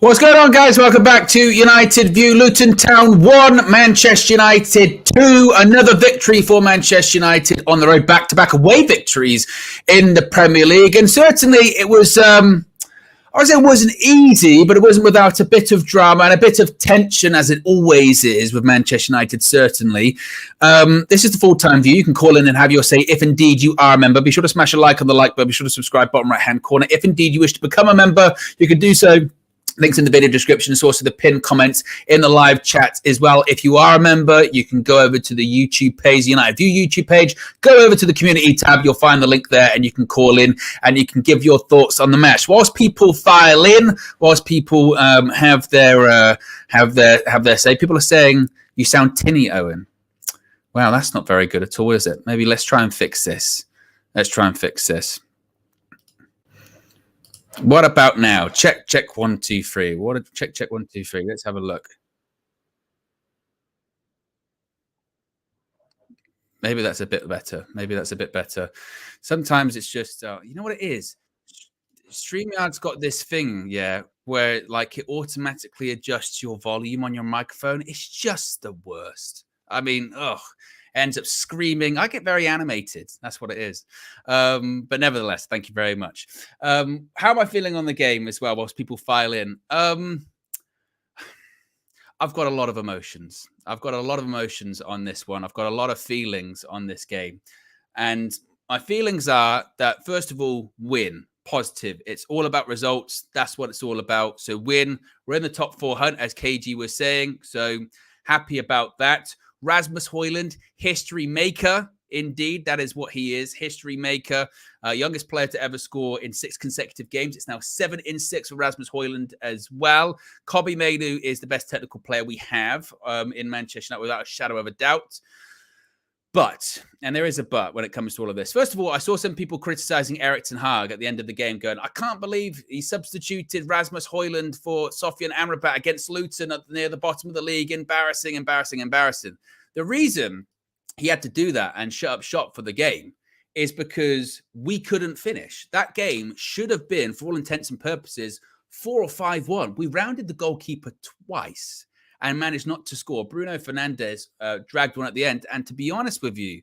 What's going on, guys? Welcome back to United View. Luton Town 1, Manchester United 2. Another victory for Manchester United on the road, back-to-back away victories in the Premier League. And certainly it was, I would say it wasn't easy, but it wasn't without a bit of drama and a bit of tension, as it always is with Manchester United, certainly. This is the full-time view. You can call in and have your say if indeed you are a member. Be sure to smash a like on the like button. Be sure to subscribe, bottom right-hand corner. If indeed you wish to become a member, you can do so. Links in the video description. It's also the pinned comments in the live chat as well. If you are a member, you can go over to the YouTube page, the United View YouTube page. Go over to the community tab. You'll find the link there, and you can call in and you can give your thoughts on the match. Whilst people file in, whilst people have their say, people are saying you sound tinny, Owen. Wow, that's not very good at all, is it? Maybe let's try and fix this. What about now? Check 1 2 3. Check 1 2 3. Let's have a look. Maybe that's a bit better. Sometimes it's just you know what it is. StreamYard's got this thing, where like it automatically adjusts your volume on your microphone. It's just the worst. I mean, ends up screaming. I get very animated. That's what it is. But nevertheless, thank you very much. How am I feeling on the game as well whilst people file in? I've got a lot of emotions. On this one. I've got a lot of feelings on this game. And my feelings are that, first of all, win. Positive. It's all about results. That's what it's all about. So win. We're in the top 4 hunt, as KG was saying. So happy about that. Rasmus HOJLUND, history maker. Indeed, that is what he is. History maker. Youngest player to ever score in 6 consecutive games. It's now 7 in 6 for Rasmus HOJLUND as well. Kobbie Mainoo is the best technical player we have in Manchester United, without a shadow of a doubt. But, and there is a but when it comes to all of this. First of all, I saw some people criticizing Erik ten Hag at the end of the game going, I can't believe he substituted Rasmus HOJLUND for Sofyan Amrabat against Luton near the bottom of the league. Embarrassing. The reason he had to do that and shut up shop for the game is because we couldn't finish. That game should have been, for all intents and purposes, 4 or 5-1. We rounded the goalkeeper twice and managed not to score. Bruno Fernandes dragged one at the end. And to be honest with you,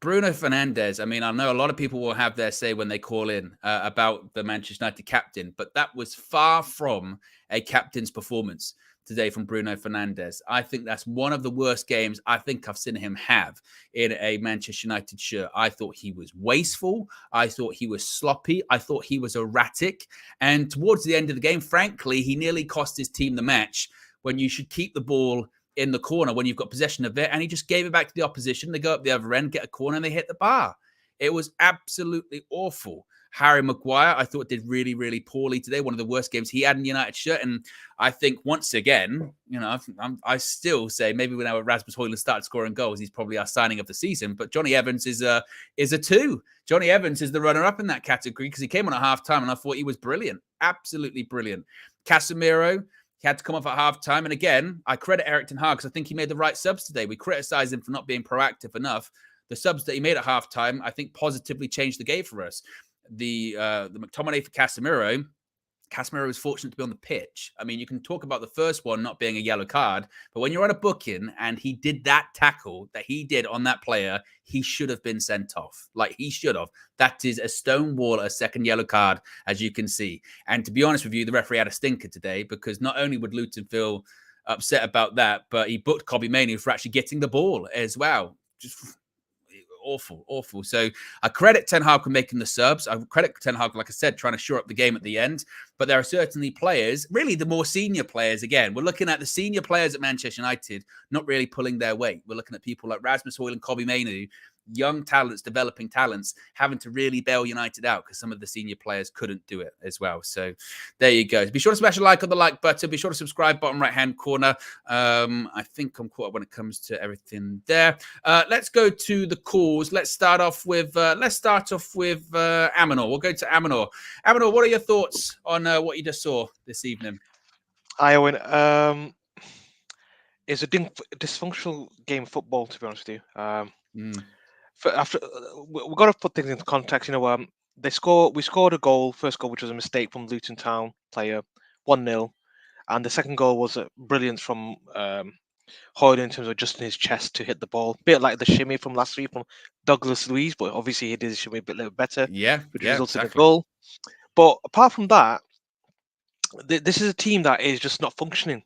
Bruno Fernandes, I mean, I know a lot of people will have their say when they call in about the Manchester United captain, but that was far from a captain's performance today from Bruno Fernandes. I think that's one of the worst games I think I've seen him have in a Manchester United shirt. I thought he was wasteful. I thought he was sloppy. I thought he was erratic. And towards the end of the game, frankly, he nearly cost his team the match when you should keep the ball in the corner when you've got possession of it. And he just gave it back to the opposition. They go up the other end, get a corner, and they hit the bar. It was absolutely awful. Harry Maguire, I thought, did really, really poorly today. One of the worst games he had in the United shirt. And I think once again, you know, I still say maybe when our Rasmus HOJLUND started scoring goals, he's probably our signing of the season. But Johnny Evans is a 2. Johnny Evans is the runner-up in that category because he came on at halftime and I thought he was brilliant. Absolutely brilliant. Casemiro, he had to come off at halftime. And again, I credit Erik ten Hag because I think he made the right subs today. We criticized him for not being proactive enough. The subs that he made at halftime, I think, positively changed the game for us. The McTominay for Casemiro. Casemiro was fortunate to be on the pitch. I mean, you can talk about the first one not being a yellow card, but when you're on a booking and he did that tackle that he did on that player, he should have been sent off. Like, he should have. That is a stonewall, a second yellow card, as you can see. And to be honest with you, the referee had a stinker today because not only would Luton feel upset about that, but he booked Kobbie Mainoo for actually getting the ball as well. Just awful. So I credit Ten Hag for making the subs. I credit Ten Hag, like I said, trying to shore up the game at the end. But there are certainly players, really the more senior players, again, we're looking at the senior players at Manchester United not really pulling their weight. We're looking at people like Rasmus HOJLUND, Kobbie Mainoo, young talents, developing talents, having to really bail United out because some of the senior players couldn't do it as well. So there you go. Be sure to smash a like on the like button. Be sure to subscribe, bottom right-hand corner. I think I'm caught up when it comes to everything there. Let's go to the calls. Let's start off with Aminor. We'll go to Aminor. Aminor, what are your thoughts on what you just saw this evening? Hi, Owen. It's a dysfunctional game of football, to be honest with you. After we've got to put things into context. You know, We scored a goal, first goal, which was a mistake from Luton Town player, 1-0, and the second goal was a brilliance from HOJLUND in terms of adjusting his chest to hit the ball, bit like the shimmy from last week from Douglas Luiz, but obviously he did his shimmy a bit little better, Yeah, which yeah, resulted in a exactly. goal. But apart from that, this is a team that is just not functioning.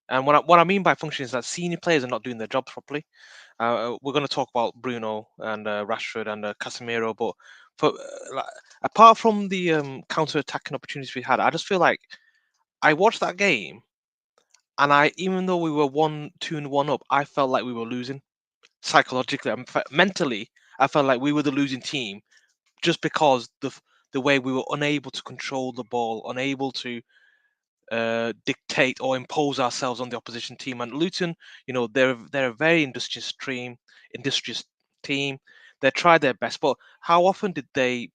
And what I mean by functioning is that senior players are not doing their job properly. We're going to talk about Bruno and Rashford and Casemiro, but like, apart from the counter-attacking opportunities we had, I just feel like I watched that game, and even though we were 1-2 and 1 up, I felt like we were losing psychologically. Mentally, I felt like we were the losing team just because the way we were unable to control the ball, unable to dictate or impose ourselves on the opposition team. And Luton, they're a very industrious team. They tried their best, but how often did they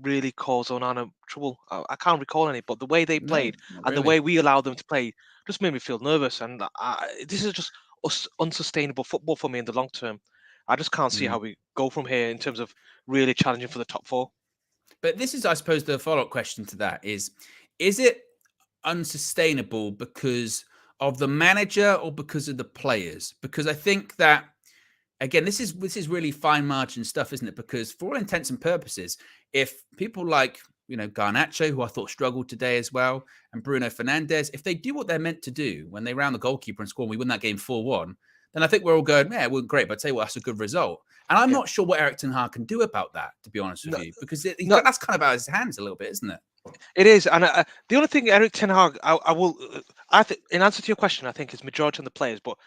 really cause Onana trouble? I can't recall any. But the way they No, played not and the really. way we allowed them to play just made me feel nervous. And this is just unsustainable football for me in the long term. I just can't see Mm. how we go from here in terms of really challenging for the top four. But this is, I suppose, the follow-up question to that is it unsustainable because of the manager or because of the players? Because I think that again, this is really fine margin stuff, isn't it? Because for all intents and purposes, if people like Garnacho, who I thought struggled today as well, and Bruno Fernandes, if they do what they're meant to do when they round the goalkeeper and score, and we win that game 4-1, then I think we're all going, yeah, it wasn't great, but I tell you what, that's a good result. And I'm Yeah. not sure what Eric Ten Hag can do about that, to be honest with No, you, because no, that's kind of out of his hands a little bit, isn't it? it is, and the only thing Eric Ten Hag, I will, I think, in answer to your question, I think is majority of the players. But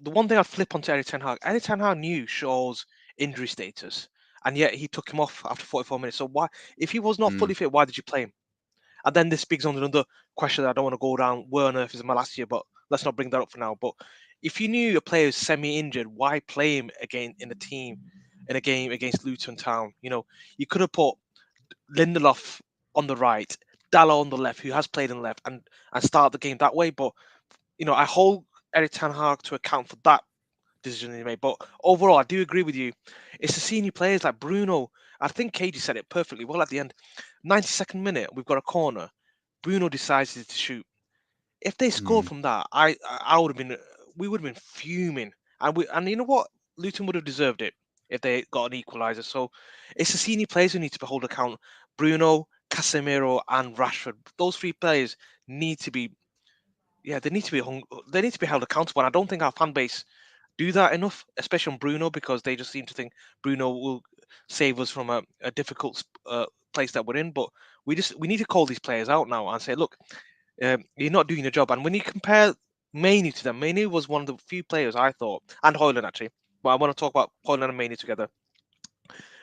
the one thing I'd flip onto Eric Ten Hag knew Shaw's injury status, and yet he took him off after 44 minutes. So why, if he was not Mm, fully fit, why did you play him? And then this speaks on another question that I don't want to go down. Where on earth is my last year? But let's not bring that up for now. But if you knew a player is semi-injured, why play him again in a team in a game against Luton Town? You could have put Lindelof on the right, Dallo on the left, who has played in the left, and start the game that way. But I hold Eric Ten Hag to account for that decision he made. But overall, I do agree with you. It's the senior players like Bruno. I think KG said it perfectly well at the end. 92nd minute, we've got a corner. Bruno decides to shoot. If they scored mm. from that, I would have been we would have been fuming. And you know what? Luton would have deserved it if they got an equaliser. So it's the senior players who need to be held account. Bruno, Casemiro, and Rashford. Those three players need to be they need to be they need to be held accountable. And I don't think our fan base do that enough, especially on Bruno, because they just seem to think Bruno will save us from a difficult place that we're in. But we need to call these players out now and say, look, you're not doing your job. And when you compare Mainoo to them, Mainoo was one of the few players I thought, and HOJLUND actually, but I want to talk about HOJLUND and Mainoo together.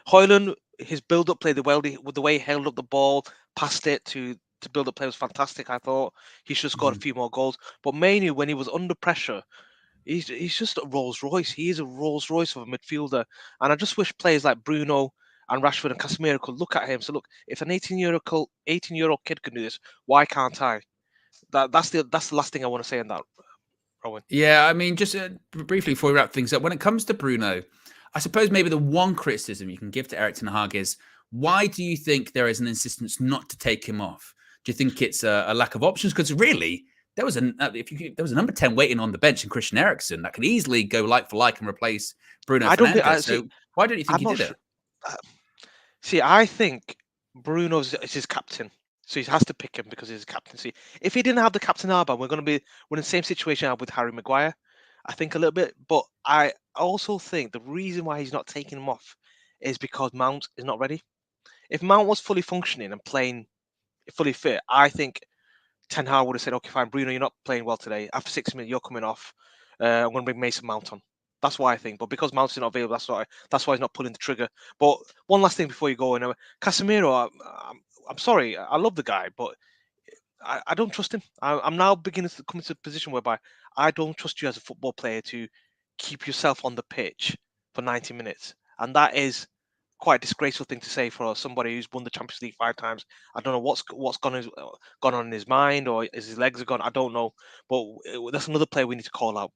HOJLUND, his build-up play, with the way he held up the ball, passed it to build up play was fantastic. I thought he should have scored a Mhm. few more goals. But Mainoo, when he was under pressure, he's just a Rolls Royce. He is a Rolls Royce of a midfielder. And I just wish players like Bruno and Rashford and Casemiro could look at him and say, look, if an 18-year-old kid can do this, why can't I? That's the last thing I want to say on that, Rowan. Yeah, I mean, just briefly before we wrap things up, when it comes to Bruno, I suppose maybe the one criticism you can give to Eric Ten Hag is why do you think there is an insistence not to take him off? Do you think it's a lack of options? Because really, there was there was a number 10 waiting on the bench in Christian Eriksen that could easily go like for like and replace Bruno I don't think I Fernandes. see. So why don't you think I'm he not did sure. it? uh, See, I think Bruno's is his captain, so he has to pick him because he's his captain. See, if he didn't have the captain armband, we're in the same situation with Harry Maguire. I think a little bit, but I also think the reason why he's not taking him off is because Mount is not ready. If Mount was fully functioning and playing fully fit, I think Ten Hag would have said, "Okay, fine, Bruno, you're not playing well today. After 6 minutes, you're coming off. I'm going to bring Mason Mount on." That's why I think. But because Mount's not available, that's why he's not pulling the trigger. But one last thing before you go, Casemiro, I'm sorry, I love the guy, but I don't trust him. I'm now beginning to come into a position whereby I don't trust you as a football player to keep yourself on the pitch for 90 minutes, and that is quite a disgraceful thing to say for somebody who's won the Champions League 5 times. I don't know what's gone on in his mind, or is his legs are gone. I don't know, but that's another player we need to call out.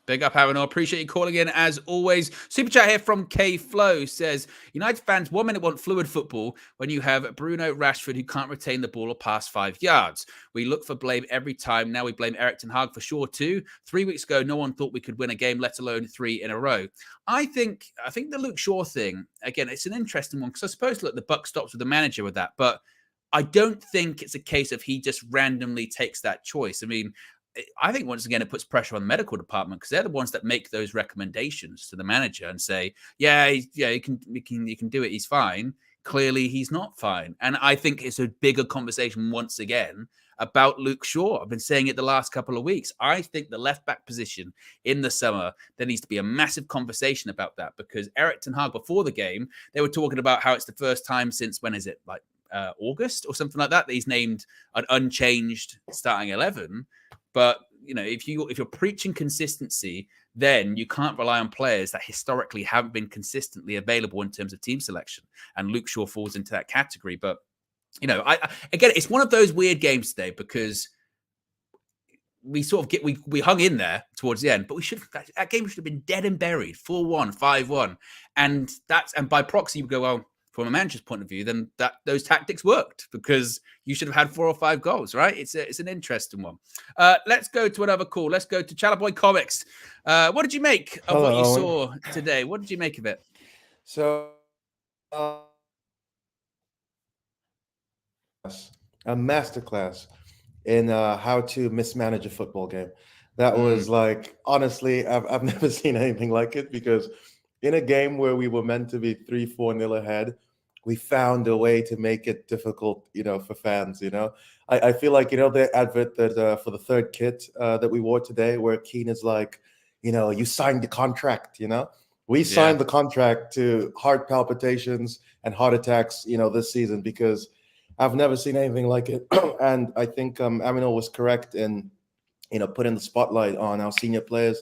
Big up, Aaron. I appreciate you calling in as always. Super chat here from K Flow says United fans 1 minute want fluid football when you have Bruno Rashford who can't retain the ball or pass 5 yards. We look for blame every time. Now we blame Erik ten Hag for sure too. 3 weeks ago, no one thought we could win a game, let alone 3 in a row. I think the Luke Shaw thing, again, it's an interesting one because I suppose look, the buck stops with the manager with that, but I don't think it's a case of he just randomly takes that choice. I mean, I think once again, it puts pressure on the medical department because they're the ones that make those recommendations to the manager and say, you can do it. He's fine. Clearly, he's not fine. And I think it's a bigger conversation once again about Luke Shaw. I've been saying it the last couple of weeks. I think the left back position in the summer, there needs to be a massive conversation about that because Erik ten Hag before the game, they were talking about how it's the first time since when is it like August or something like that he's named an unchanged starting 11. But if you're preaching consistency, then you can't rely on players that historically haven't been consistently available in terms of team selection. And Luke Shaw falls into that category. But again, it's one of those weird games today because we sort of we hung in there towards the end, but that game should have been dead and buried, 4-1, 5-1, and by proxy you go, well, from a manager's point of view, then those tactics worked because you should have had 4 or 5 goals, right? It's an interesting one. Let's go to another call. Let's go to Chalaboy Comics. What did you make of what you saw today? What did you make of it? So, a masterclass in how to mismanage a football game. That was like, honestly, I've never seen anything like it because in a game where we were meant to be 3-4-0 ahead, we found a way to make it difficult, for fans, I feel like, the advert that for the third kit that we wore today, where Keane is like, you signed the contract, we signed the contract to heart palpitations and heart attacks, this season, because I've never seen anything like it. And I think Aminal was correct in, putting the spotlight on our senior players.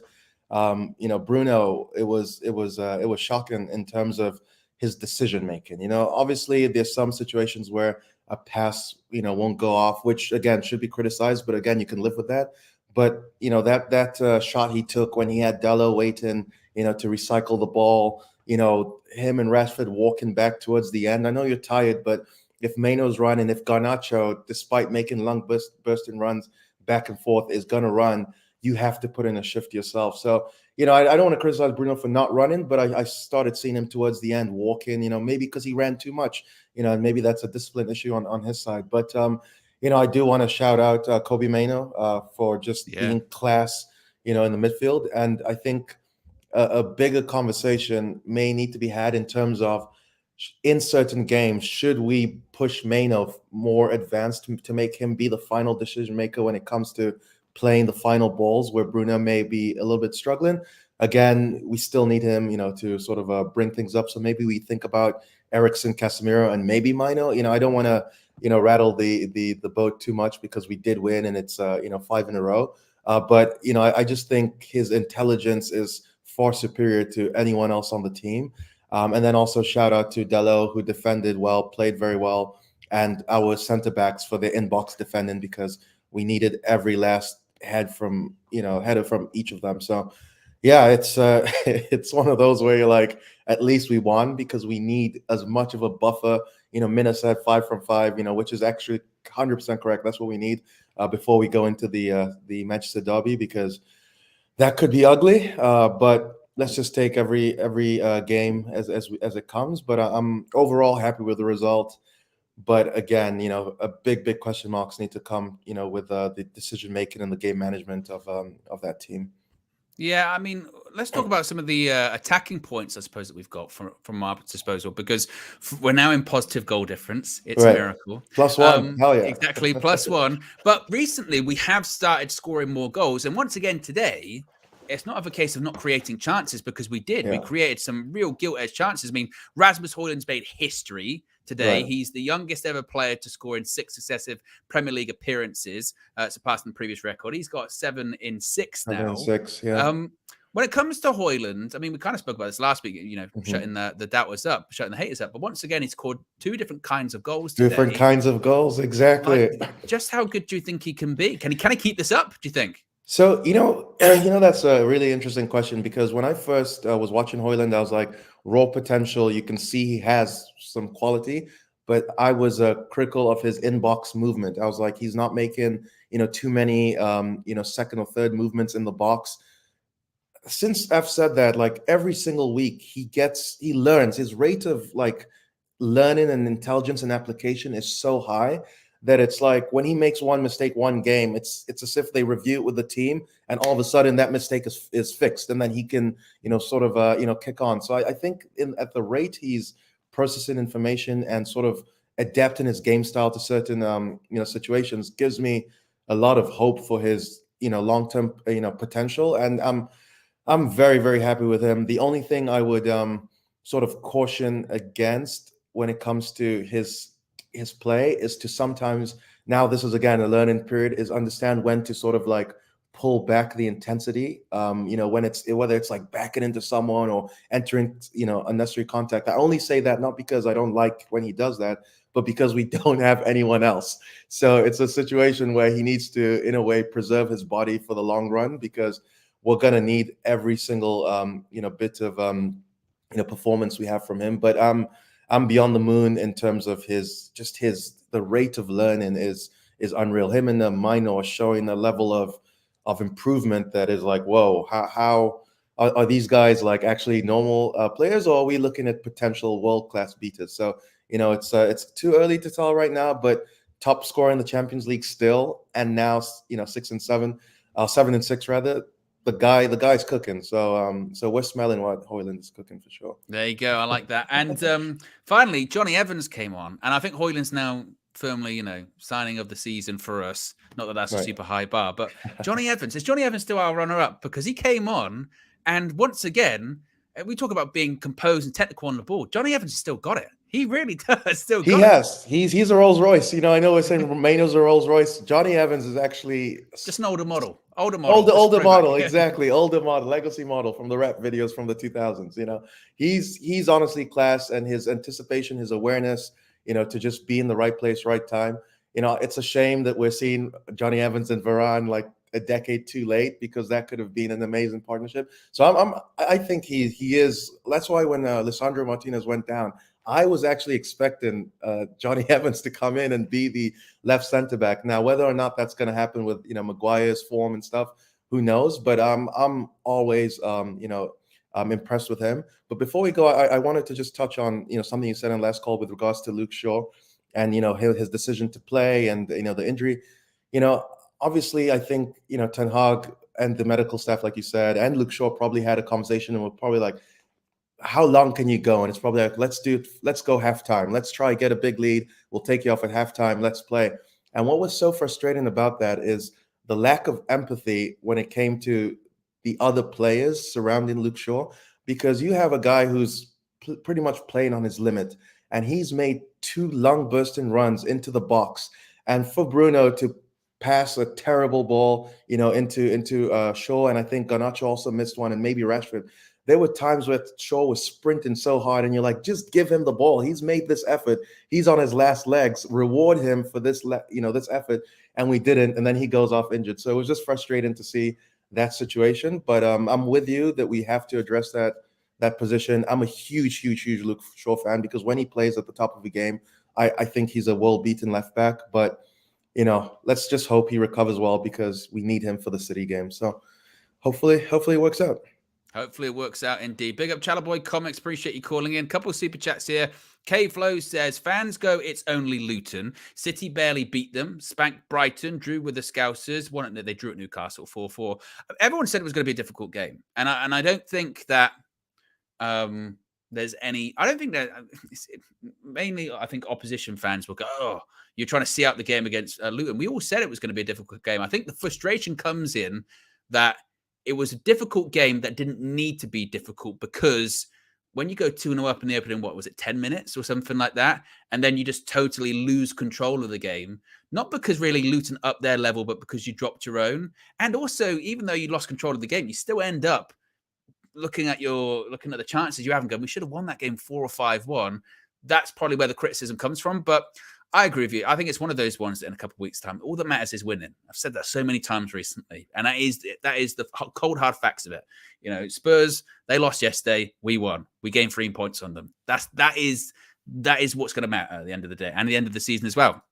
Bruno, it was shocking in terms of his decision making. Obviously there's some situations where a pass, won't go off, which again should be criticized, but again, you can live with that. But that shot he took when he had Dalot waiting, to recycle the ball, him and Rashford walking back towards the end. I know you're tired, but if Maino's running, if Garnacho, despite making long bursting runs back and forth, is going to run, you have to put in a shift yourself. So, I don't want to criticize Bruno for not running, but I started seeing him towards the end walking, maybe because he ran too much, and maybe that's a discipline issue on his side. But, I do want to shout out Kobe Maino for just being class, in the midfield. And I think a bigger conversation may need to be had in terms of in certain games, should we push Maino more advanced to make him be the final decision maker when it comes to playing the final balls where Bruno may be a little bit struggling. Again, we still need him, to sort of bring things up. So maybe we think about Eriksen, Casemiro, and maybe Maino. I don't want to, rattle the boat too much because we did win and it's 5 in a row. But I just think his intelligence is far superior to anyone else on the team. And then also shout out to Dalot, who defended well, played very well, and our center backs for the inbox defending because we needed every last header from each of them. So yeah, it's it's one of those where you're like, at least we won because we need as much of a buffer. Mina said 5 from 5, which is actually 100% correct. That's what we need before we go into the Manchester derby, because that could be ugly. But let's just take every game as it comes. But I'm overall happy with the result. But again, a big question marks need to come, with the decision making and the game management of that team. Yeah, I mean, let's talk about some of the attacking points, I suppose, that we've got from our disposal, because we're now in positive goal difference. It's a miracle. +1. Hell yeah. Exactly, +1. But recently, we have started scoring more goals. And once again, today, it's not of a case of not creating chances, because we did. Yeah. We created some real gilt-edged chances. I mean, Rasmus Højlund's made history today. He's the youngest ever player to score in 6 successive Premier League appearances, surpassing the previous record. He's got 7 in 6 now. 6, yeah. When it comes to Højlund, I mean, we kind of spoke about this last week, shutting the doubters up, shutting the haters up. But once again, he's scored 2 different kinds of goals today. Different kinds of goals, exactly. Just how good do you think he can be? Can he keep this up, do you think? So, that's a really interesting question because when I first was watching HOJLUND, I was like, raw potential. You can see he has some quality, but I was critical of his inbox movement. I was like, he's not making, too many, second or third movements in the box. Since I've said that, like every single week, he learns. His rate of like learning and intelligence and application is so high that it's like when he makes one mistake one game, it's as if they review it with the team, and all of a sudden that mistake is fixed, and then he can sort of kick on. So I think at the rate he's processing information and sort of adapting his game style to certain situations gives me a lot of hope for his long term potential, and I'm very, very happy with him. The only thing I would sort of caution against when it comes to his play is to sometimes, now this is again a learning period, is understand when to sort of like pull back the intensity. When it's whether it's like backing into someone or entering unnecessary contact. I only say that not because I don't like when he does that, but because we don't have anyone else. So it's a situation where he needs to, in a way, preserve his body for the long run, because we're going to need every single bit of performance we have from him. But I'm beyond the moon in terms of the rate of learning is unreal. Him and the minor are showing a level of improvement that is like, whoa, how are these guys like actually normal players, or are we looking at potential world-class beaters? So it's too early to tell right now, but top scorer in the Champions League still, and now 6 and 7, 7 and 6 rather. The guy's cooking. So we're smelling what HOJLUND is cooking for sure. There you go. I like that. And finally, Johnny Evans came on, and I think HOJLUND's now firmly, signing of the season for us. Not that that's a super high bar, but Johnny Evans, is Johnny Evans still our runner-up? Because he came on, and once again, we talk about being composed and technical on the ball. Johnny Evans still got it. He really does still got it. He's a Rolls Royce. I know we're saying Romano's a Rolls Royce. Johnny Evans is actually just an older model. Older model, exactly. Older model, legacy model from the rap videos from the 2000s. He's honestly class, and his anticipation, his awareness, to just be in the right place, right time. It's a shame that we're seeing Johnny Evans and Varane like a decade too late, because that could have been an amazing partnership. So I think he is. That's why when Lisandro Martinez went down, I was actually expecting Johnny Evans to come in and be the left center back. Now, whether or not that's going to happen with Maguire's form and stuff, who knows? But I'm always I'm impressed with him. But before we go, I wanted to just touch on something you said on last call with regards to Luke Shaw and his decision to play and the injury. Obviously, I think Ten Hag and the medical staff, like you said, and Luke Shaw probably had a conversation and were probably like, how long can you go? And it's probably like, let's go halftime. Let's try get a big lead. We'll take you off at halftime. Let's play. And what was so frustrating about that is the lack of empathy when it came to the other players surrounding Luke Shaw, because you have a guy who's pretty much playing on his limit, and he's made 2 long bursting runs into the box. And for Bruno to pass a terrible ball, into Shaw, and I think Garnacho also missed one, and maybe Rashford. There were times where Shaw was sprinting so hard, and you're like, just give him the ball. He's made this effort. He's on his last legs. Reward him for this, this effort. And we didn't, and then he goes off injured. So it was just frustrating to see that situation. But I'm with you that we have to address that position. I'm a huge Luke Shaw fan, because when he plays at the top of the game, I think he's a world-beaten left back. But let's just hope he recovers well, because we need him for the City game. So hopefully it works out. Hopefully it works out indeed. Big up Chalaboy Comics. Appreciate you calling in. Couple of super chats here. K-Flow says, fans go, it's only Luton. City barely beat them. Spanked Brighton. Drew with the Scousers. They drew at Newcastle 4-4. Everyone said it was going to be a difficult game. And I don't think that there's any... I don't think that... Mainly, I think opposition fans will go, oh, you're trying to see out the game against Luton. We all said it was going to be a difficult game. I think the frustration comes in that it was a difficult game that didn't need to be difficult, because when you go 2-0 up in the opening, 10 minutes or something like that, and then you just totally lose control of the game, not because really Luton up their level, but because you dropped your own. And also, even though you lost control of the game, you still end up looking at the chances you haven't gone, we should have won that game 4 or 5-1. That's probably where the criticism comes from. But I agree with you. I think it's one of those ones that in a couple of weeks' time, all that matters is winning. I've said that so many times recently, and that is the cold hard facts of it. Spurs, they lost yesterday. We won. We gained 3 points on them. That is what's going to matter at the end of the day and the end of the season as well.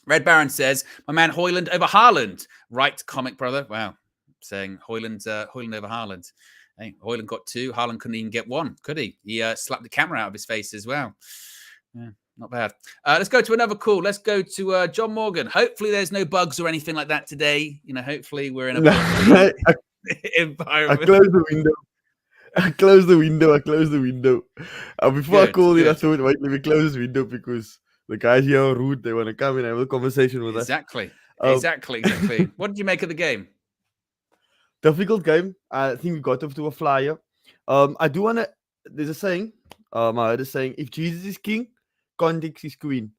Red Baron says, "My man HOJLUND over HOJLUND." Right, comic brother. Wow, saying HOJLUND over HOJLUND. Hey, HOJLUND got 2. HOJLUND couldn't even get 1, could he? He slapped the camera out of his face as well. Yeah. Not bad. Let's go to another call. Let's go to John Morgan. Hopefully there's no bugs or anything like that today. Hopefully we're in a environment. I closed the window. Before I called in, I thought, wait, let me close this window because the guys here are rude. They want to come and have a conversation with us. Exactly. What did you make of the game? Difficult game. I think we got off to a flyer. I do want to... There's a saying. I heard a saying, if Jesus is king, context is queen.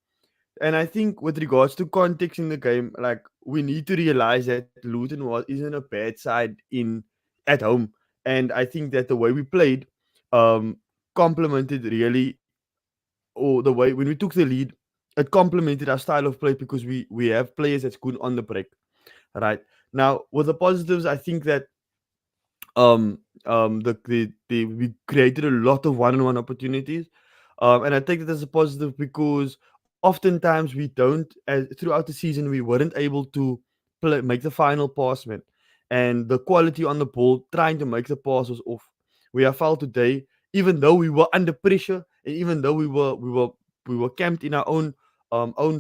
And I think with regards to context in the game, like, we need to realize that Luton isn't a bad side at home. And I think that the way we played complemented really, or the way when we took the lead, it complemented our style of play because we have players that's good on the break. Right. Now, with the positives, I think that we created a lot of one-on-one opportunities. And I take that as a positive because oftentimes we don't, throughout the season, we weren't able to make the final pass, man. And the quality on the ball, trying to make the pass was off. We have felt today, even though we were under pressure, and even though we were camped in our own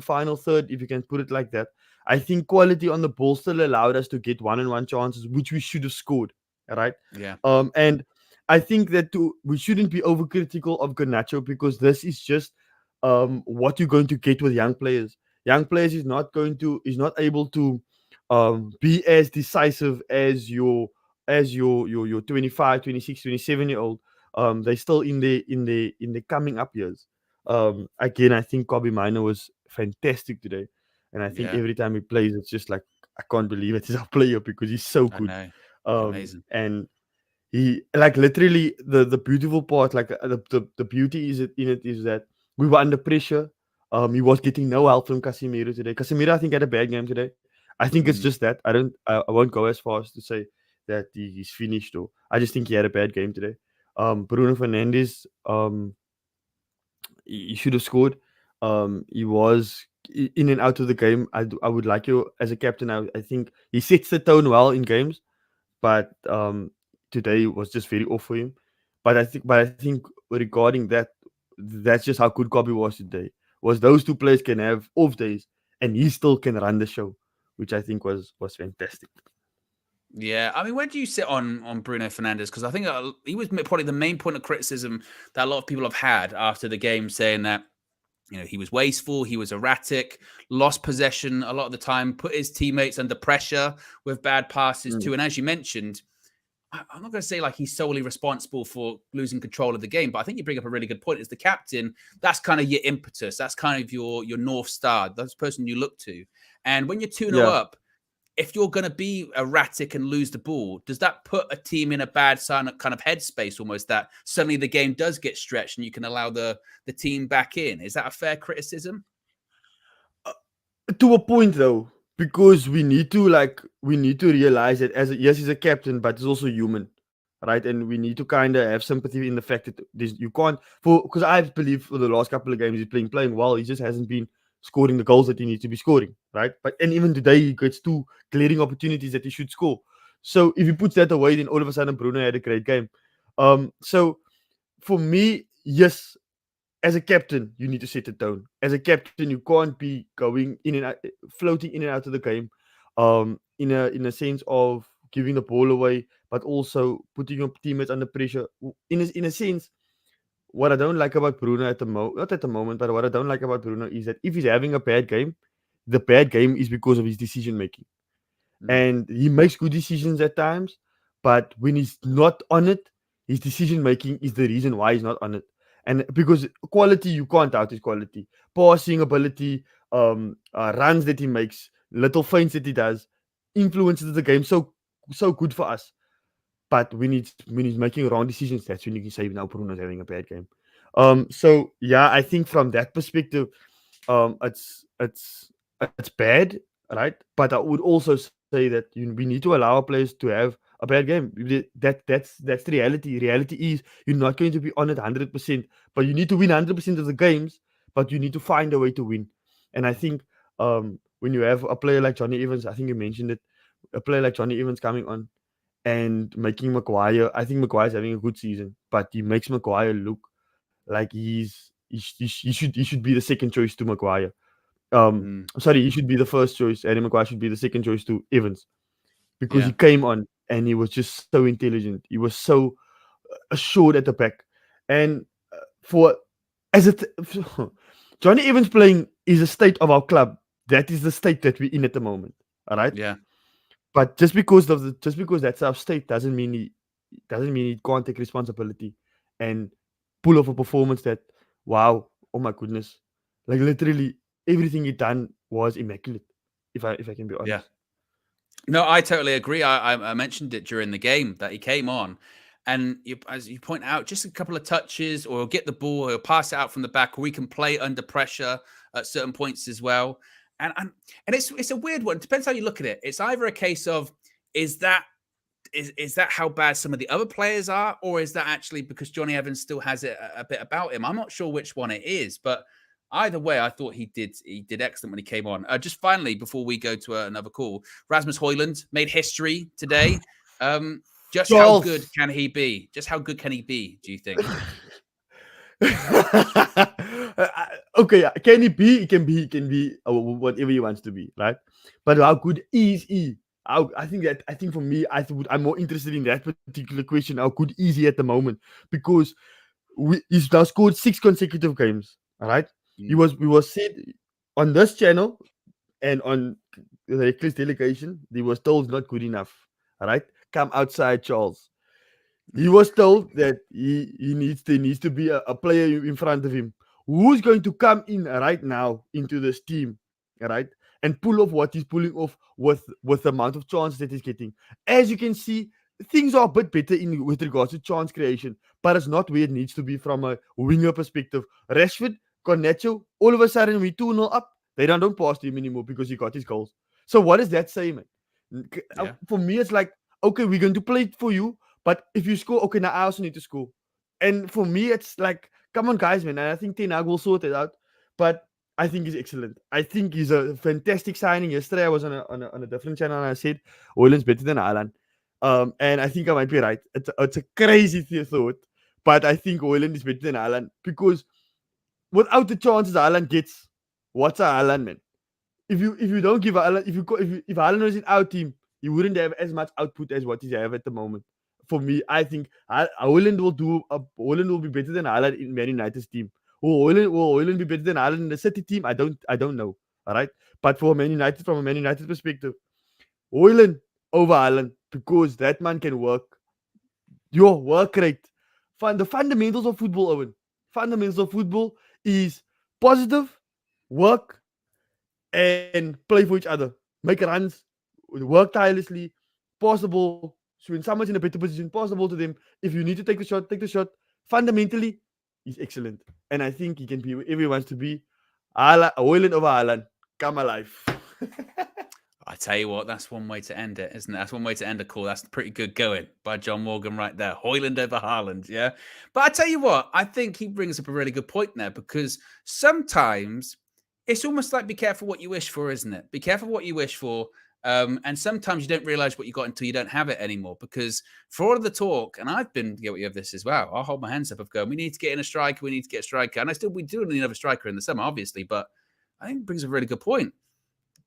final third, if you can put it like that. I think quality on the ball still allowed us to get one-on-one chances, which we should have scored. Right? Yeah. And I think that we shouldn't be overcritical of Garnacho because this is just what you're going to get with young players. Young players is not able to be as decisive as your 25, 26, 27-year-old. They're still in the coming up years. Again, I think Kobbie Mainoo was fantastic today, and I think every time he plays, it's just like, I can't believe it is our player because he's so good. Amazing. And he, like, literally the beautiful part, like the beauty in it is that we were under pressure. He was getting no help from Casemiro today. Casemiro, I think, had a bad game today. I think it's just that. I won't go as far as to say that he's finished, or I just think he had a bad game today. Bruno Fernandes, he should have scored. He was in and out of the game. I would like you as a captain. I think he sets the tone well in games, but today was just very off for him. But I think regarding that, that's just how good Kobbie was today. Was those two players can have off days and he still can run the show, which I think was fantastic. Yeah, I mean, where do you sit on Bruno Fernandes? Because I think he was probably the main point of criticism that a lot of people have had after the game, saying that he was wasteful, he was erratic, lost possession a lot of the time, put his teammates under pressure with bad passes too. And as you mentioned, I'm not going to say like he's solely responsible for losing control of the game, but I think you bring up a really good point. As the captain, that's kind of your impetus. That's kind of your North Star. That's the person you look to. And when you're 2-0 up, if you're going to be erratic and lose the ball, does that put a team in a bad kind of headspace almost, that suddenly the game does get stretched and you can allow the team back in? Is that a fair criticism? To a point, though. Because we need to realize that yes, he's a captain, but he's also human, right? And we need to kind of have sympathy in the fact that you can't, because I believe for the last couple of games he's playing well. He just hasn't been scoring the goals that he needs to be scoring, right? And even today he gets 2 glaring opportunities that he should score. So if he puts that away, then all of a sudden Bruno had a great game. So for me, yes, as a captain, you need to set the tone. As a captain, you can't be going in and out, floating in and out of the game, in a sense of giving the ball away, but also putting your teammates under pressure. In a sense, what I don't like about Bruno not at the moment, but what I don't like about Bruno is that if he's having a bad game, the bad game is because of his decision making, and he makes good decisions at times, but when he's not on it, his decision making is the reason why he's not on it. And because quality, you can't doubt his quality. Passing ability, runs that he makes, little feints that he does, influences the game so good for us. But when he's making wrong decisions, that's when you can say now Bruno's having a bad game. So yeah, I think from that perspective, it's bad, right? But I would also say that we need to allow our players to have a bad game. That's the reality. Reality is you're not going to be on it 100%, but you need to win 100% of the games. But you need to find a way to win. And I think when you have a player like Johnny Evans, I think you mentioned it, a player like Johnny Evans coming on and making Maguire. I think Maguire's having a good season, but he makes Maguire look like he should be the second choice to Maguire. Sorry, he should be the first choice. Harry Maguire should be the second choice to Evans because he came on and he was just so intelligent. He was so assured at the back, and for as it Johnny Evans playing is a state of our club. That is the state that we're in at the moment. All right. Yeah. But just because that's our state doesn't mean he can't take responsibility and pull off a performance that, wow, oh my goodness, like literally everything he done was immaculate. If I can be honest. Yeah. No, I totally agree. I mentioned it during the game that he came on, and as you point out, just a couple of touches, or he'll get the ball, he'll pass it out from the back, or he can play under pressure at certain points as well. And it's a weird one. It depends how you look at it. It's either a case of is that how bad some of the other players are, or is that actually because Johnny Evans still has it a bit about him? I'm not sure which one it is, but either way, I thought he did excellent when he came on. Just finally, before we go to another call, Rasmus HOJLUND made history today. Just how good can he be? Just how good can he be, do you think? Okay, can he be? He can be whatever he wants to be, right? But how good is he? I think for me, I'm more interested in that particular question. How good is he at the moment? Because he's now scored 6 consecutive games. All right, we was said on this channel and on the Reckless delegation, he was told not good enough. All right, come outside, Charles. He was told that there needs to be a player in front of him who's going to come in right now into this team, all right, and pull off what he's pulling off with the amount of chances that he's getting. As you can see, things are a bit better with regards to chance creation, but it's not where it needs to be from a winger perspective. Rashford, Garnacho, all of a sudden we 2-0 up. They don't pass to him anymore because he got his goals. So what does that say, man? Yeah. For me, it's like, okay, we're going to play it for you, but if you score, okay, now I also need to score. And for me, it's like, come on, guys, man. And I think Ten Hag will sort it out. But I think he's excellent. I think he's a fantastic signing. Yesterday, I was on a different channel and I said, HOJLUND's better than HOJLUND. And I think I might be right. It's a crazy thought, but I think HOJLUND is better than HOJLUND because without the chances HOJLUND gets, what's a HOJLUND, man? If you don't give HOJLUND, if HOJLUND was in our team, he wouldn't have as much output as what he have at the moment. For me, I think HOJLUND will be better than HOJLUND in Man United's team. Will HOJLUND be better than HOJLUND in the City team? I don't know. All right, but for Man United, from a Man United perspective, HOJLUND over HOJLUND because that man can work. Your work rate, the fundamentals of football, Owen. Fundamentals of football is positive, work, and play for each other. Make runs, work tirelessly, pass the ball. So when someone's in a better position, pass the ball to them. If you need to take the shot, take the shot. Fundamentally, he's excellent. And I think he can be wherever he wants to be. HOJLUND over HOJLUND. Come alive. I tell you what, that's one way to end it, isn't it? That's one way to end a call. That's pretty good going by John Morgan right there. HOJLUND over HOJLUND, yeah? But I tell you what, I think he brings up a really good point there because sometimes it's almost like be careful what you wish for, isn't it? Be careful what you wish for. And sometimes you don't realize what you got until you don't have it anymore. Because for all of the talk, and I've been guilty of this as well, I'll hold my hands up of going, we need to get in a striker, we need to get a striker. And we do need another striker in the summer, obviously, but I think it brings a really good point.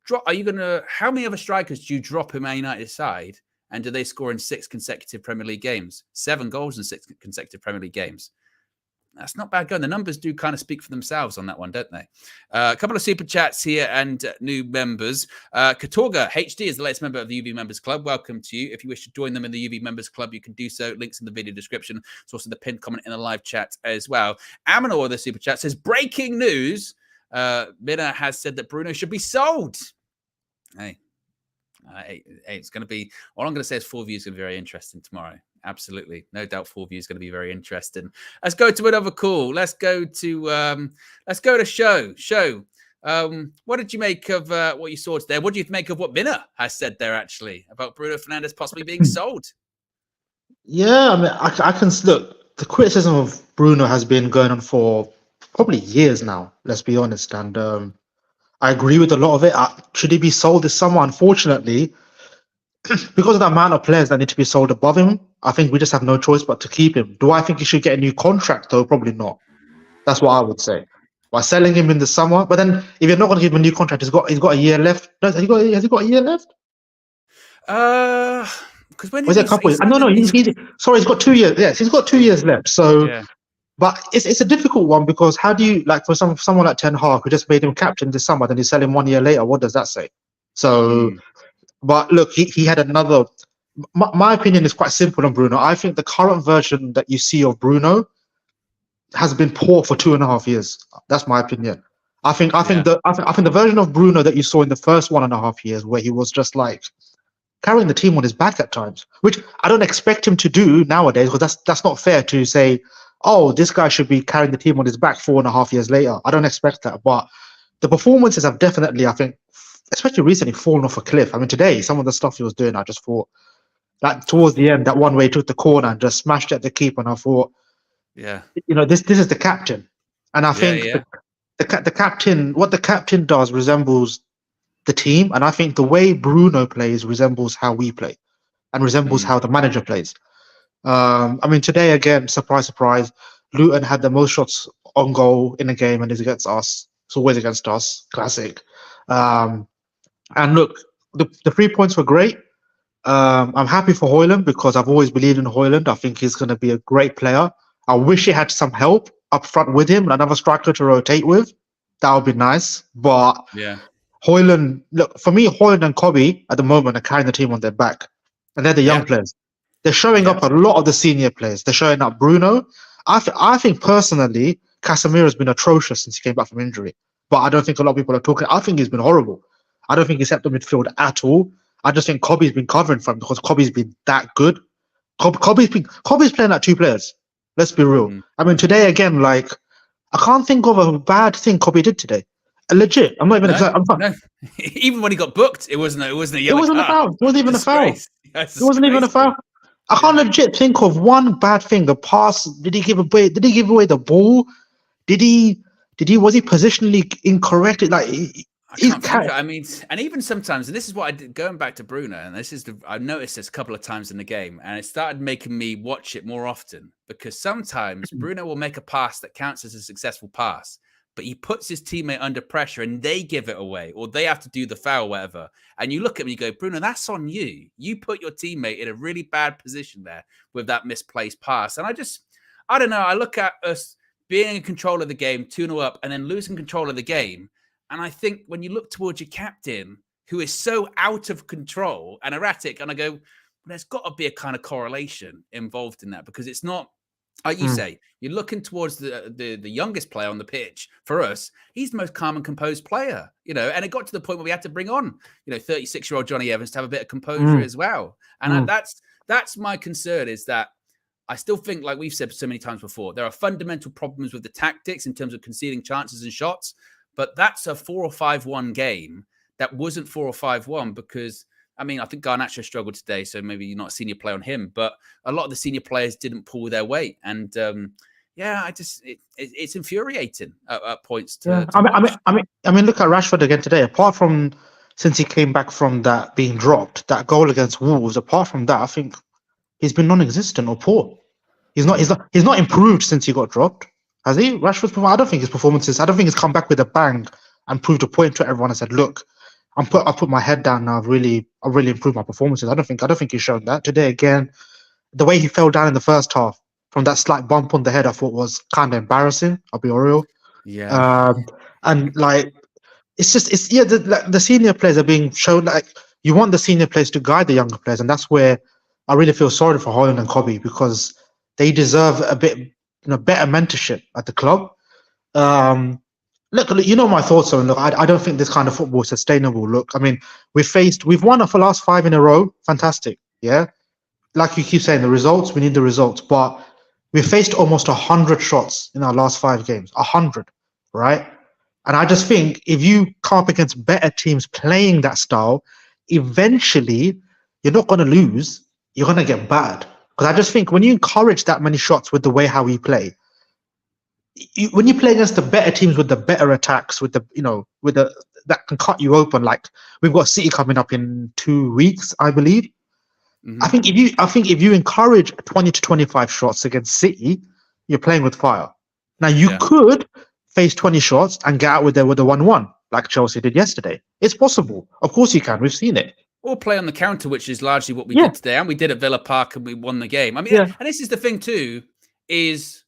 How many other strikers do you drop in Man United side? And do they score in 6 consecutive Premier League games? 7 goals in 6 consecutive Premier League games. That's not bad going. The numbers do kind of speak for themselves on that one, don't they? A couple of super chats here and new members. Katorga HD is the latest member of the UV Members Club. Welcome to you. If you wish to join them in the UV Members Club, you can do so. Links in the video description. It's also the pinned comment in the live chat as well. Amanor, the super chat, says, breaking news. Mina has said that Bruno should be sold. Hey, it's going to be, all I'm going to say is 4View is going to be very interesting tomorrow. Absolutely. No doubt 4View is going to be very interesting. Let's go to another call. Let's go to Show. Show. What did you make of what you saw today? What do you make of what Minna has said there, actually, about Bruno Fernandes possibly being sold? Yeah, I mean, I can look. The criticism of Bruno has been going on for probably years now. Let's be honest, and I agree with a lot of it. Should he be sold this summer? Unfortunately, because of the amount of players that need to be sold above him, I think we just have no choice but to keep him. Do I think he should get a new contract though? Probably not. That's what I would say. By selling him in the summer, but then if you're not going to give him a new contract, he's got a year left. No, has he got a year left? Because when Was it a couple? No. Sorry, he's got 2 years. Yes, he's got 2 years left. So, yeah. But it's a difficult one because how do you for someone like Ten Hag who just made him captain this summer, then you sell him 1 year later? What does that say? So, but look, he had another. My opinion is quite simple on Bruno. I think the current version that you see of Bruno has been poor for 2.5 years. That's my opinion. I think the version of Bruno that you saw in the first 1.5 years, where he was just like carrying the team on his back at times, which I don't expect him to do nowadays, because that's not fair to say, oh, this guy should be carrying the team on his back 4.5 years later. I don't expect that, but the performances have definitely, I think, especially recently, fallen off a cliff. I mean, today, some of the stuff he was doing, I just thought, like towards the end, that one where he took the corner and just smashed at the keeper, and I thought, yeah, this is the captain, and I think the captain, what the captain does resembles the team, and I think the way Bruno plays resembles how we play, and resembles how the manager plays. I mean, today again, surprise, surprise, Luton had the most shots on goal in the game, and it's against us. It's always against us. Classic. And look, the 3 points were great. I'm happy for HOJLUND because I've always believed in HOJLUND. I think he's going to be a great player. I wish he had some help up front with him, another striker to rotate with. That would be nice. But yeah, HOJLUND, look, for me, HOJLUND and Kobe at the moment are carrying the team on their back. And they're the young players. They're showing up a lot of the senior players. They're showing up Bruno. I think personally, Casemiro's been atrocious since he came back from injury. But I don't think a lot of people are talking. I think he's been horrible. I don't think he's helped the midfield at all. I just think Kobe's been covering for him because Kobe's been that good. Kobe's playing like two players. Let's be real. I mean, today again, like, I can't think of a bad thing Kobe did today. Legit. I'm not even excited. No. Even when he got booked, it wasn't a yellow card. It wasn't a foul. It wasn't even a foul. It wasn't even a foul. I can't legit think of one bad thing. The pass, did he give away the ball? Was he positionally incorrect? Like, I mean, and even sometimes, and this is what I did going back to Bruno, and I've noticed this a couple of times in the game, and it started making me watch it more often, because sometimes Bruno will make a pass that counts as a successful pass, but he puts his teammate under pressure and they give it away, or they have to do the foul, whatever. And you look at him and you go, Bruno, that's on you. You put your teammate in a really bad position there with that misplaced pass. And I don't know. I look at us being in control of the game, 2-0 up, and then losing control of the game. And I think when you look towards your captain, who is so out of control and erratic, and I go, well, there's got to be a kind of correlation involved in that, because it's not, like you say, you're looking towards the youngest player on the pitch. For us, he's the most calm and composed player, and it got to the point where we had to bring on, 36-year-old Johnny Evans to have a bit of composure as well. And that's my concern, is that I still think, like we've said so many times before, there are fundamental problems with the tactics in terms of conceding chances and shots. But that's a 4 or 5-1 game that wasn't 4 or 5-1 because, I mean, I think Garnacho struggled today, so maybe you're not a senior player on him. But a lot of the senior players didn't pull their weight. And, it's infuriating at points. I mean, look at Rashford again today. Apart from, since he came back from that being dropped, that goal against Wolves, apart from that, I think he's been non-existent or poor. He's not improved since he got dropped. Has he? Rashford's performance? I don't think his performances. I don't think he's come back with a bang and proved a point to everyone and said, "Look, I put my head down now. I've really improved my performances." I don't think he's shown that today. Again, the way he fell down in the first half from that slight bump on the head, I thought was kind of embarrassing. I'll be real. Yeah. And like, the senior players are being shown. Like, you want the senior players to guide the younger players, and that's where I really feel sorry for HOJLUND and Kobe, because they deserve a bit. Better mentorship at the club. Look, my thoughts on. Look, I don't think this kind of football is sustainable. Look, I mean, we've won our last 5 in a row. Fantastic, yeah. Like you keep saying, the results. We need the results, but we faced almost 100 shots in our last 5 games. 100, right? And I just think if you come up against better teams playing that style, eventually you're not going to lose. You're going to get battered. Because I just think when you encourage that many shots with the way how we play, when you play against the better teams with the better attacks, with the that can cut you open. Like we've got City coming up in 2 weeks, I believe. Mhm. I think if you encourage 20 to 25 shots against City, you're playing with fire. Now you could face 20 shots and get out with a 1-1 like Chelsea did yesterday. It's possible. Of course you can. We've seen it. Or play on the counter, which is largely what we did today, and we did at Villa Park, and we won the game. I mean, and this is the thing too: is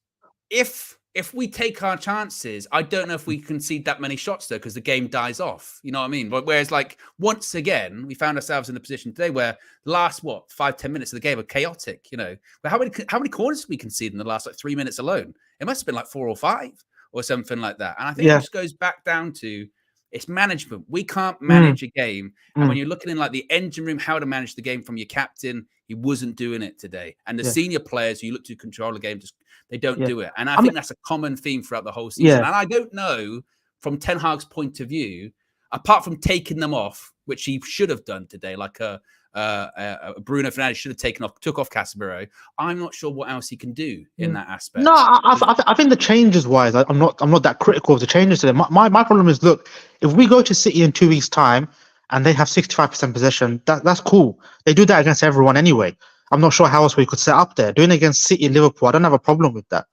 if we take our chances, I don't know if we concede that many shots though, because the game dies off. You know what I mean? Whereas, like once again, we found ourselves in a position today where the last 5-10 minutes of the game are chaotic. You know, but how many corners did we concede in the last 3 minutes alone? It must have been like 4 or 5 or something like that. And I think it just goes back down to it's management. We can't manage a game. And when you're looking in like the engine room, how to manage the game from your captain, he wasn't doing it today. And the senior players who you look to control the game, they don't do it. And I think that's a common theme throughout the whole season. And I don't know from Ten Hag's point of view, apart from taking them off, which he should have done today, like Bruno Fernandes should have took off Casemiro. I'm not sure what else he can do in that aspect. No, I think the changes wise, I'm not that critical of the changes today. My problem is, look, if we go to City in 2 weeks' time and they have 65% possession, that's cool. They do that against everyone anyway. I'm not sure how else we could set up there. Doing it against City and Liverpool, I don't have a problem with that.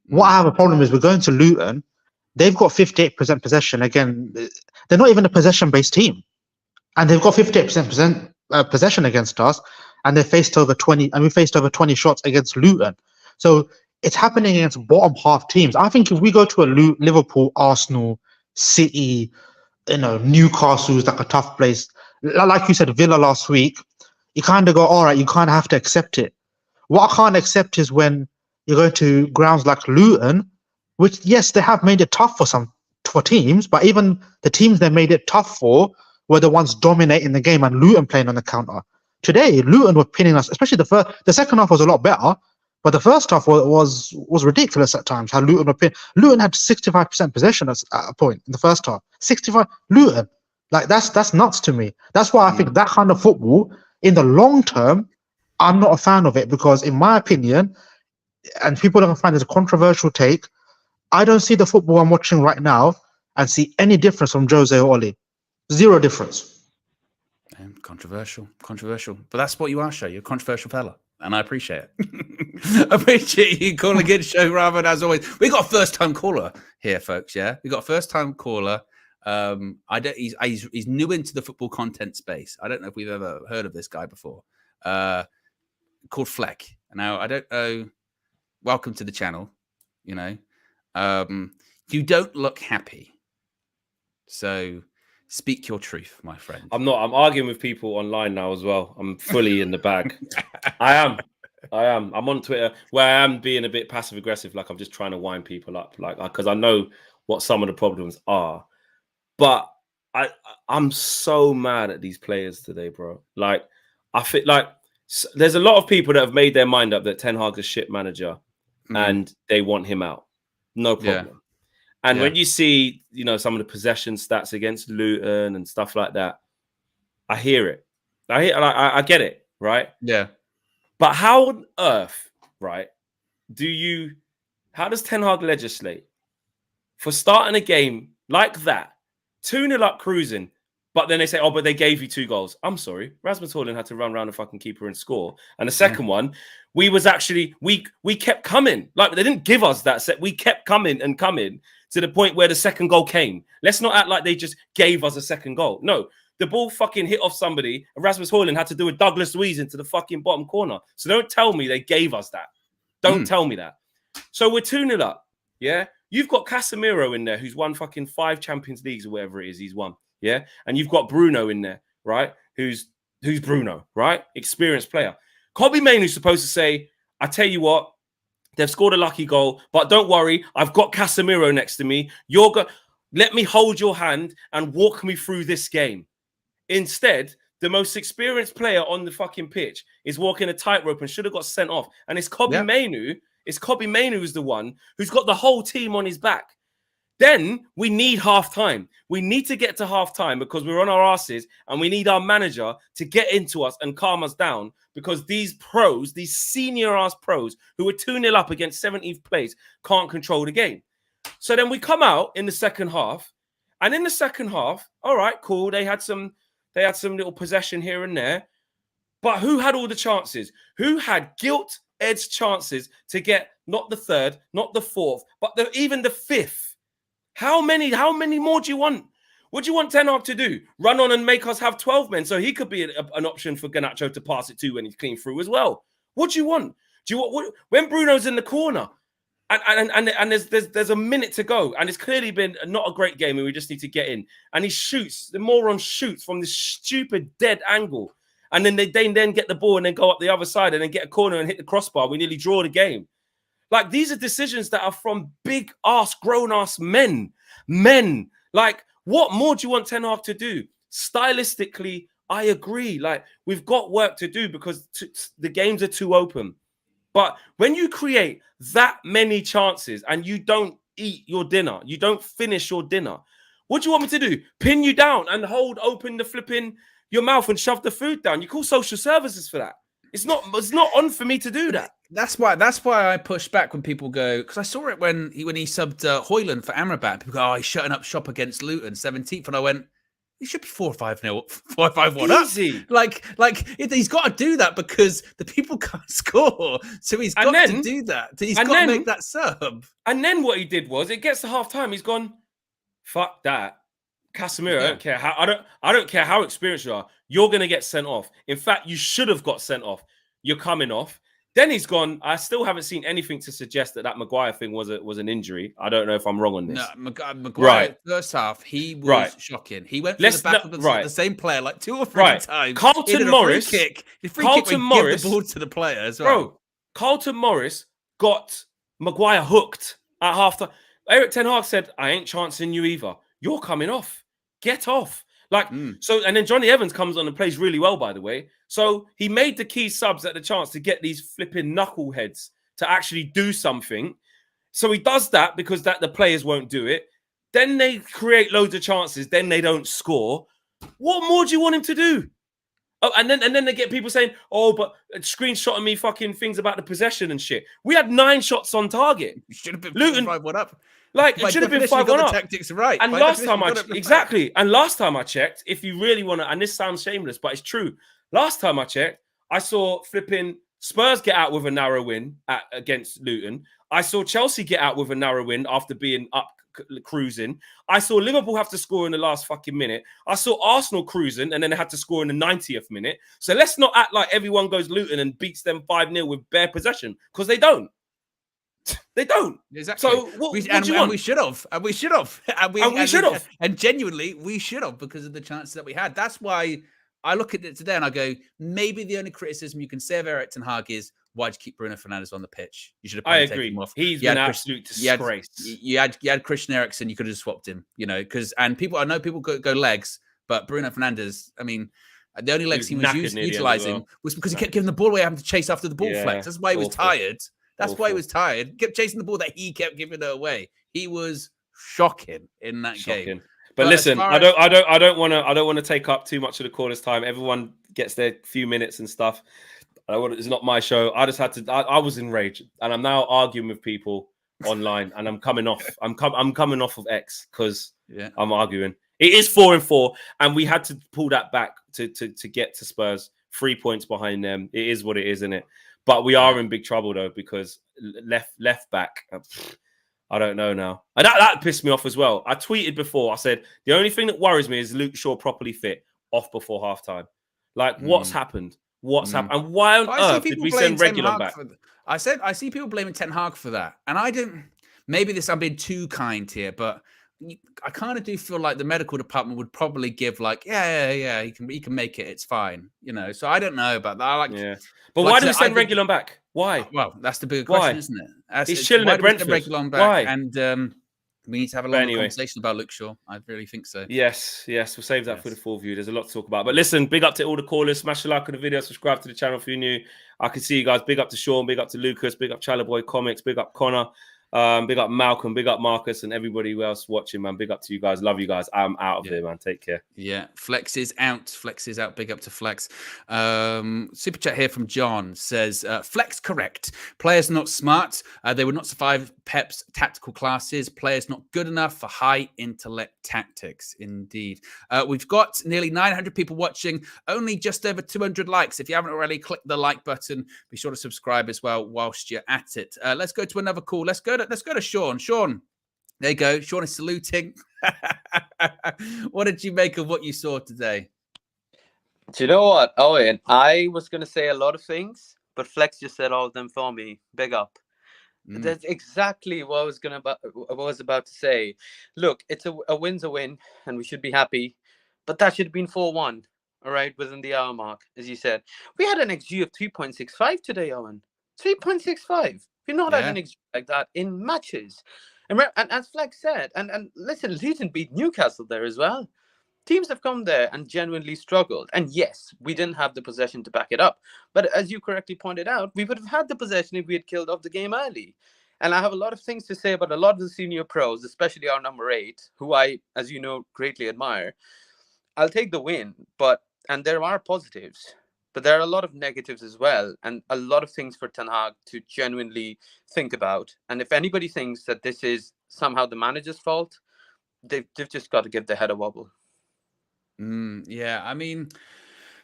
What I have a problem is we're going to Luton. They've got 58% possession. Again, they're not even a possession-based team, and they've got 58% possession against us, and they faced over 20, and we faced over 20 shots against Luton. So it's happening against bottom half teams. I think if we go to a Liverpool, Arsenal, City, Newcastle's like a tough place, like you said, Villa last week, you kind of go, all right, you kind of have to accept it. What I can't accept is when you're going to grounds like Luton, which, yes, they have made it tough for teams, but even the teams they made it tough for were the ones dominating the game and Luton playing on the counter. Today, Luton were pinning us, especially the second half was a lot better, but the first half was ridiculous at times. How Luton were pinning. Luton had 65% possession at a point in the first half. 65 Luton, like that's nuts to me. That's why I think that kind of football in the long term, I'm not a fan of it, because in my opinion, and people are going to find this a controversial take, I don't see the football I'm watching right now and see any difference from Jose or Oli. Zero difference. Controversial. But that's what you are, Shay. You're a controversial fella, and I appreciate it. I appreciate you calling in, Show Raven, as always. We got a first-time caller here, folks, yeah? We got a first-time caller. He's new into the football content space. I don't know if we've ever heard of this guy before. Called Fleck. Now, I don't know. Welcome to the channel. You don't look happy. So speak your truth, my friend. I'm not. I'm arguing with people online now as well. I'm fully in the bag. I am. I'm on Twitter where I am being a bit passive aggressive. Like I'm just trying to wind people up. Like, because I know what some of the problems are. But I'm so mad at these players today, bro. Like, I feel like there's a lot of people that have made their mind up that Ten Hag's a shit manager and they want him out. No problem. Yeah. And when you see, some of the possession stats against Luton and stuff like that, I hear it. I get it, right? Yeah. But how on earth, right, how does Ten Hag legislate for starting a game like that, 2-0 up cruising, but then they say, but they gave you 2 goals. I'm sorry. Rasmus Højlund had to run around the fucking keeper and score. And the second one, we kept coming. Like, they didn't give us that set. We kept coming to the point where the second goal came. Let's not act like they just gave us a second goal. No, the ball fucking hit off somebody. And Rasmus Højlund had to do a Douglas Luiz into the fucking bottom corner. So don't tell me they gave us that. Don't tell me that. So we're 2-0 up. Yeah. You've got Casemiro in there, who's won fucking 5 Champions Leagues or whatever it is he's won. Yeah. And you've got Bruno in there, right? Who's Bruno, right? Experienced player. Kobbie Mainoo's supposed to say, I tell you what, they've scored a lucky goal, but don't worry, I've got Casemiro next to me. Let me hold your hand and walk me through this game. Instead, the most experienced player on the fucking pitch is walking a tightrope and should have got sent off. And it's Kobbie Mainoo. It's Kobbie Mainoo who's the one who's got the whole team on his back. Then we need half time. We need to get to half time because we're on our asses and we need our manager to get into us and calm us down because these pros, these senior ass pros who are 2-0 up against 17th place can't control the game. So then we come out in the second half, and in the second half, all right, cool. They had some little possession here and there, but who had all the chances? Who had gilt-edged chances to get not the third, not the fourth, but even the fifth? How many more do you want? What do you want Ten Hag to do? Run on and make us have 12 men so he could be an option for Garnacho to pass it to when he's clean through as well. What do you want? Do you want when Bruno's in the corner and there's a minute to go and it's clearly been not a great game and we just need to get in and he shoots, the moron shoots from this stupid dead angle and then they then get the ball and then go up the other side and then get a corner and hit the crossbar. We nearly draw the game. Like, these are decisions that are from big-ass, grown-ass men. Men. Like, what more do you want Ten Hag to do? Stylistically, I agree. Like, we've got work to do because the games are too open. But when you create that many chances and you don't eat your dinner, you don't finish your dinner, what do you want me to do? Pin you down and hold open the flipping your mouth and shove the food down? You call social services for that. It's not on for me to do that. That's why I push back when people go, because I saw it when he subbed HOJLUND for Amrabat. People go, oh, he's shutting up shop against Luton, 17th. And I went, he should be 4-5-0, 4-5-1 up. Easy. Like he's got to do that because the people can't score. So he's got to do that. He's got to make that sub. And then what he did was, it gets to half time, he's gone, fuck that. Casemiro, I don't care how experienced you are. You're going to get sent off. In fact, you should have got sent off. You're coming off. Then he's gone. I still haven't seen anything to suggest that Maguire thing was an injury. I don't know if I'm wrong on this. No, Maguire, first half, he was shocking. He went for the back of the same player like 2 or 3 times. Carlton Morris. The free kick give the ball to the player as well. Bro, Carlton Morris got Maguire hooked at half time. Eric Ten Hag said, I ain't chancing you either. You're coming off. Get off. So, and then Johnny Evans comes on and plays really well, by the way. So he made the key subs at the chance to get these flipping knuckleheads to actually do something. So he does that because the players won't do it. Then they create loads of chances. Then they don't score. What more do you want him to do? Oh, and then they get people saying, oh, but screenshotting me fucking things about the possession and shit. We had 9 shots on target. You should have been Luton 5-1 up. Like, it should have been 5-1 up. Tactics right. And last time I checked, if you really want to, and this sounds shameless, but it's true. Last time I checked, I saw flipping Spurs get out with a narrow win against Luton. I saw Chelsea get out with a narrow win after being up cruising. I saw Liverpool have to score in the last fucking minute. I saw Arsenal cruising and then they had to score in the 90th minute. So let's not act like everyone goes Luton and beats them 5-0 with bare possession, because they don't. They don't. Exactly. So what do you want? And we should have. And we should have. And genuinely, we should have, because of the chances that we had. That's why I look at it today and I go, maybe the only criticism you can say of Eric Ten Hag is, why'd you keep Bruno Fernandes on the pitch? You should have. I agree. He's been an absolute disgrace. You had Christian Eriksen. You could have just swapped him. You know, I know people go legs, but Bruno Fernandes. I mean, the only legs he was utilizing was because he kept giving the ball away, having to chase after the ball flex. That's why he was tired. That's why he was tired. Kept chasing the ball that he kept giving it away. He was shocking in that game. But listen, I don't want to take up too much of the caller's time. Everyone gets their few minutes and stuff. It's not my show. I just had to. I was enraged, and I'm now arguing with people online, and I'm coming off. I'm coming off of X because I'm arguing. It is 4-4, and we had to pull that back to get to Spurs. 3 points behind them. It is what it is, isn't it? But we are in big trouble though, because left back. I don't know now. And that pissed me off as well. I tweeted before. I said the only thing that worries me is Luke Shaw properly fit off before halftime. Like, what's happened? What's happened? And why on earth did we send Regulon back? I see people blaming Ten Hag for that, and I didn't. Maybe I'm being too kind here, but I kind of do feel like the medical department would probably give like, yeah, he can make it. It's fine, you know. So I don't know about that. But why do we send Regulon back? Why? Well, that's the bigger question, isn't it? He's chilling at Brentford. Regulon back? Why? And we need to have a long conversation about Luke Shaw. I really think so. Yes. We'll save that for the full view. There's a lot to talk about. But listen, big up to all the callers. Smash a like on the video. Subscribe to the channel if you're new. I can see you guys. Big up to Sean. Big up to Lucas. Big up Chalaboy Comics. Big up Connor. Big up Malcolm, big up Marcus, and everybody else watching, man. Big up to you guys. Love you guys. I'm out of here, man. Take care. Yeah, Flex is out. Flex is out. Big up to Flex. Super chat here from John says, Flex correct. Players not smart. They would not survive Pep's tactical classes. Players not good enough for high intellect tactics. Indeed. We've got nearly 900 people watching. Only just over 200 likes. If you haven't already, click the like button. Be sure to subscribe as well whilst you're at it. Let's go to another call. Let's go to Sean. Sean. There you go. Sean is saluting. What did you make of what you saw today? Do you know what, Owen? I was going to say a lot of things, but Flex just said all of them for me. Big up. That's exactly what I was about to say. Look, it's a win's a win, and we should be happy. But that should have been 4-1, all right, within the hour mark, as you said. We had an XG of 3.65 today, Owen. 3.65. We've not had an XG like that in matches. And as Flex said, and listen, Luton beat Newcastle there as well. Teams have come there and genuinely struggled. And yes, we didn't have the possession to back it up. But as you correctly pointed out, we would have had the possession if we had killed off the game early. And I have a lot of things to say about a lot of the senior pros, especially our number 8, who I, as you know, greatly admire. I'll take the win, and there are positives. But there are a lot of negatives as well, and a lot of things for Ten Hag to genuinely think about. And if anybody thinks that this is somehow the manager's fault, they've just got to give their head a wobble. Yeah, I mean,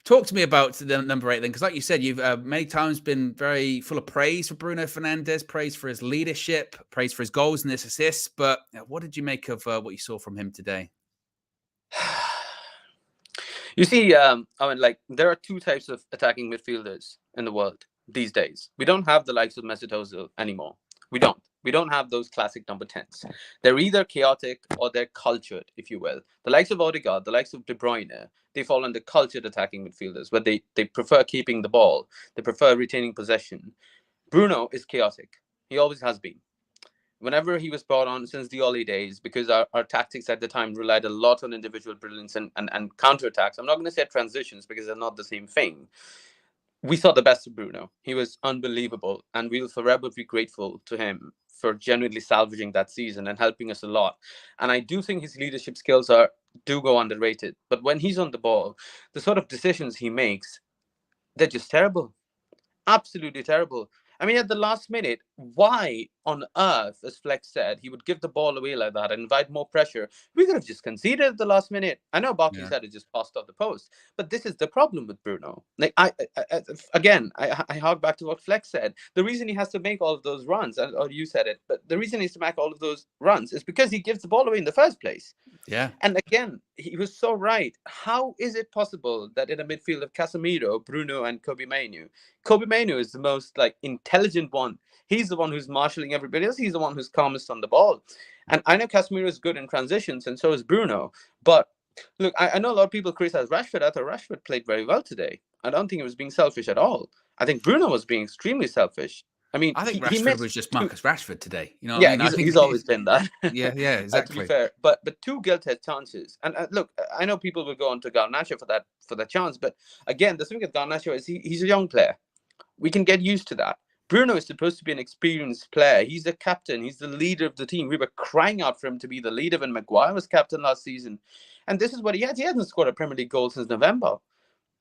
talk to me about the number 8 then, because like you said, you've many times been very full of praise for Bruno Fernandes, praise for his leadership, praise for his goals and his assists. But what did you make of what you saw from him today? You see, I mean, like, there are 2 types of attacking midfielders in the world these days. We don't have the likes of Mesut Ozil anymore. We don't. We don't have those classic number 10s. They're either chaotic or they're cultured, if you will. The likes of Odegaard, the likes of De Bruyne, they fall under cultured attacking midfielders, where they prefer keeping the ball. They prefer retaining possession. Bruno is chaotic. He always has been. Whenever he was brought on since the early days, because our tactics at the time relied a lot on individual brilliance and counterattacks. I'm not going to say transitions because they're not the same thing. We saw the best of Bruno. He was unbelievable, and we'll forever be grateful to him for genuinely salvaging that season and helping us a lot. And I do think his leadership skills do go underrated. But when he's on the ball, the sort of decisions he makes, they're just terrible. Absolutely terrible. I mean, at the last minute, why on earth, as Flex said, he would give the ball away like that and invite more pressure? We could have just conceded at the last minute. I know Barkley said it just passed off the post, but this is the problem with Bruno. Like, I hark back to what Flex said. The reason he has to make all of those runs, or you said it, but the reason he has to make all of those runs is because he gives the ball away in the first place. Yeah. And again, he was so right. How is it possible that in a midfield of Casemiro, Bruno, and Kobe Mainoo is the most intelligent one? He's the one who's marshalling everybody else. He's the one who's calmest on the ball. And I know Casemiro is good in transitions, and so is Bruno. But look, I know a lot of people criticize Rashford. I thought Rashford played very well today. I don't think he was being selfish at all. I think Bruno was being extremely selfish. I mean, I think Rashford was just Marcus Rashford today. You know, yeah, I think he's always been that. Yeah, exactly. To be fair, but 2 gilt-edged chances. And look, I know people will go on to Garnacho for that chance, but again, the thing with Garnacho is he's a young player. We can get used to that. Bruno is supposed to be an experienced player. He's the captain. He's the leader of the team. We were crying out for him to be the leader when Maguire was captain last season. And this is what he has. He hasn't scored a Premier League goal since November.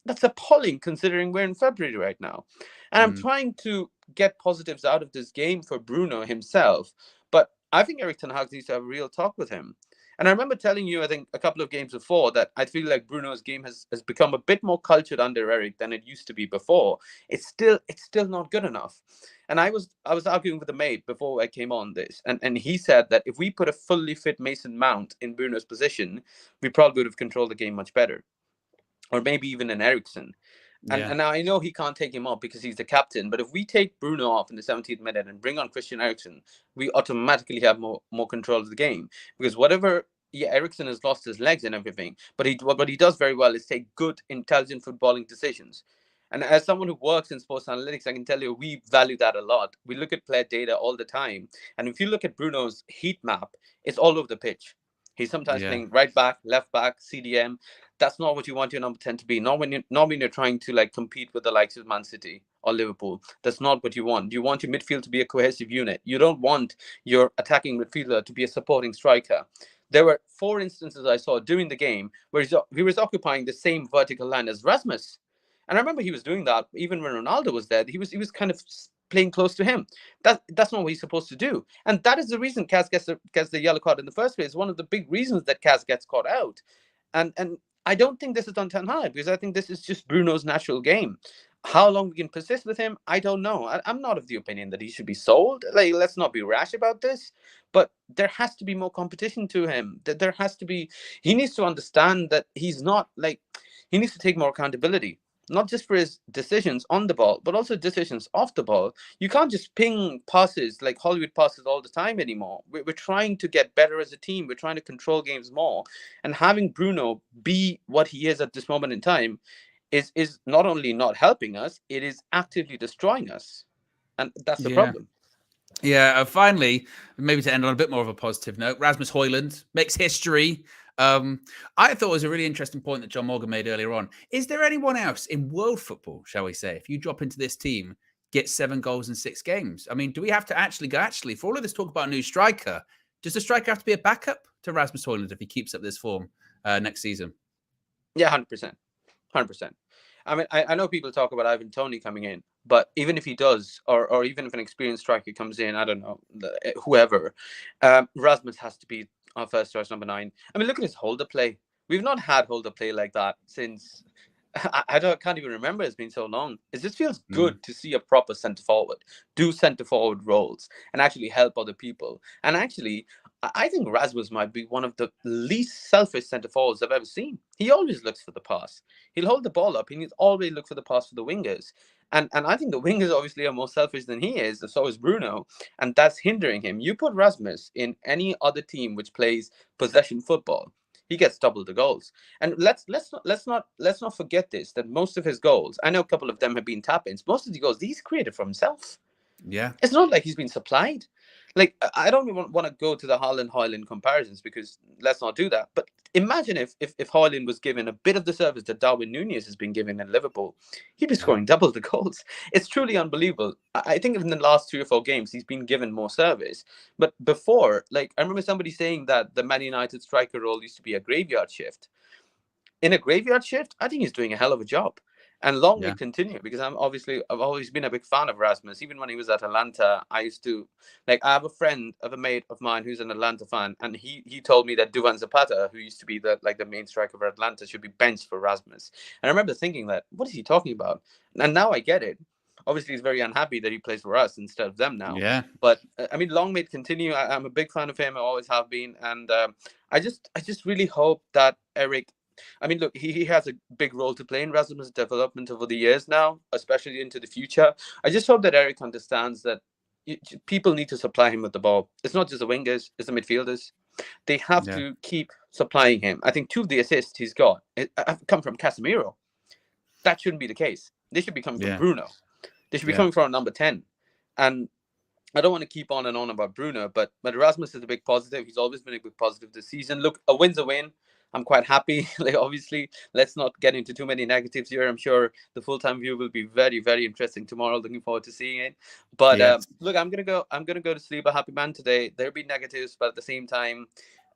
That's appalling considering we're in February right now. And I'm trying to get positives out of this game for Bruno himself. But I think Erik ten Hag needs to have a real talk with him. And I remember telling you, I think, a couple of games before that I feel like Bruno's game has become a bit more cultured under Erik than it used to be before. It's still not good enough. And I was arguing with a mate before I came on this, and he said that if we put a fully fit Mason Mount in Bruno's position, we probably would have controlled the game much better. Or maybe even an Eriksen. And now I know he can't take him off because he's the captain, but if we take Bruno off in the 17th minute and bring on Christian Eriksen, we automatically have more control of the game. Because Eriksen has lost his legs and everything, but what he does very well is take good, intelligent footballing decisions. And as someone who works in sports analytics, I can tell you we value that a lot. We look at player data all the time. And if you look at Bruno's heat map, it's all over the pitch. He's sometimes playing right back, left back, CDM. That's not what you want your number 10 to be. Not when you're trying to compete with the likes of Man City or Liverpool. That's not what you want. You want your midfield to be a cohesive unit. You don't want your attacking midfielder to be a supporting striker. There were 4 instances I saw during the game where he was occupying the same vertical line as Rasmus. And I remember he was doing that even when Ronaldo was there. He was kind of playing close to him. That's not what he's supposed to do. And that is the reason Kaz gets the yellow card in the first place. One of the big reasons that Kaz gets caught out. And I don't think this is on Ten Hag, because I think this is just Bruno's natural game. How long we can persist with him, I don't know. I'm not of the opinion that he should be sold. Like, let's not be rash about this. But there has to be more competition to him. That there has to be. He needs to understand that he's not like. He needs to take more accountability, not just for his decisions on the ball, but also decisions off the ball. You can't just ping passes like Hollywood passes all the time anymore. We're trying to get better as a team. We're trying to control games more. And having Bruno be what he is at this moment in time is not only not helping us, it is actively destroying us. And that's the problem. Yeah, finally, maybe to end on a bit more of a positive note, Rasmus HOJLUND makes history. I thought it was a really interesting point that John Morgan made earlier on. Is there anyone else in world football, shall we say, if you drop into this team, get 7 goals in 6 games? I mean, do we have to actually for all of this talk about a new striker, does the striker have to be a backup to Rasmus HOJLUND if he keeps up this form next season? Yeah, 100%. 100%. I mean, I know people talk about Ivan Toney coming in, but even if he does, or even if an experienced striker comes in, I don't know, whoever, Rasmus has to be our first choice number 9. I mean, look at his holder play. We've not had holder play like that since I can't even remember. It's been so long. It just feels good to see a proper centre forward do centre forward roles and actually help other people. And actually, I think Rasmus might be one of the least selfish centre forwards I've ever seen. He always looks for the pass. He'll hold the ball up and he'll always look for the pass for the wingers. And I think the wingers obviously are more selfish than he is, and so is Bruno, and that's hindering him. You put Rasmus in any other team which plays possession football, he gets double the goals. And let's not forget this, that most of his goals, I know a couple of them have been tap-ins, most of the goals he's created for himself. Yeah. It's not like he's been supplied. Like, I don't even want to go to the HOJLUND comparisons, because let's not do that. But imagine if HOJLUND was given a bit of the service that Darwin Núñez has been given in Liverpool, he'd be scoring double the goals. It's truly unbelievable. I think in the last 3 or 4 games, he's been given more service. But before, like, I remember somebody saying that the Man United striker role used to be a graveyard shift. In a graveyard shift, I think he's doing a hell of a job. And long may continue, because I've always been a big fan of Rasmus. Even when he was at Atlanta, I used to, like, I have a mate of mine who's an Atlanta fan, and he told me that Duvan Zapata, who used to be the main striker for Atlanta, should be benched for Rasmus. And I remember thinking that, what is he talking about? And now I get it. Obviously, he's very unhappy that he plays for us instead of them now. Yeah. But I mean, long may it continue. I'm a big fan of him. I always have been, and I just really hope that Eric. I mean, look, he has a big role to play in Rasmus' development over the years now, especially into the future. I just hope that Eric understands that people need to supply him with the ball. It's not just the wingers, it's the midfielders. They have to keep supplying him. I think 2 of the assists he's got have come from Casemiro. That shouldn't be the case. They should be coming from Bruno. They should be coming from number 10. And I don't want to keep on and on about Bruno, but Rasmus is a big positive. He's always been a big positive this season. Look, a win's a win. I'm quite happy. Like, obviously, let's not get into too many negatives here. I'm sure the full-time view will be very, very interesting tomorrow. Looking forward to seeing it. But look, I'm gonna go to sleep a happy man today. There'll be negatives, but at the same time,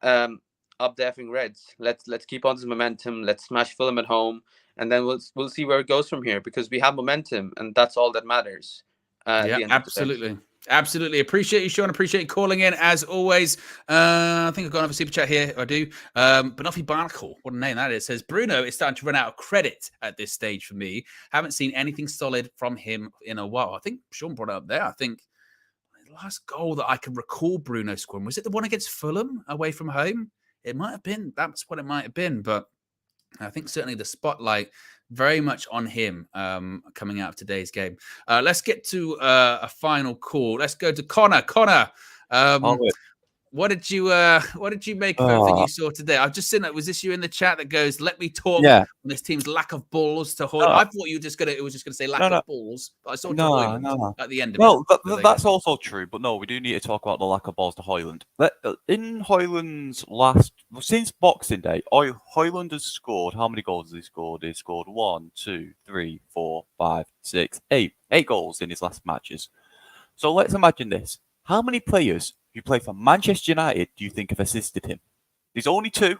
up the effing Reds. Let's keep on this momentum. Let's smash Fulham at home, and then we'll see where it goes from here, because we have momentum, and that's all that matters. Yeah, absolutely. Absolutely. Appreciate you, Sean. Appreciate you calling in, as always. I think I've got another super chat here. I do. Banoffee Barnacle, what a name that is, says, Bruno is starting to run out of credit at this stage for me. Haven't seen anything solid from him in a while. I think Sean brought it up there. I think the last goal that I can recall Bruno scoring, was it the one against Fulham away from home? It might have been. That's what it might have been. But I think certainly the spotlight very much on him coming out of today's game. Let's get to a final call. Let's go to Connor. Connor, what did you make of everything you saw today? I've just seen that. Was this you in the chat that goes, "Let me talk Yeah. on this team's lack of balls to Hoyland"? I thought you were just gonna say lack of balls, but I saw to Hoyland at the end of it. That's also true. But no, we do need to talk about the lack of balls to Hoyland. In Hoyland's since Boxing Day, Hoyland has scored. How many goals has he scored? He scored 1, 2, 3, 4, 5, 6, 8. 8 goals in his last matches. So let's imagine this. How many players who play for Manchester United do you think have assisted him? There's only 2.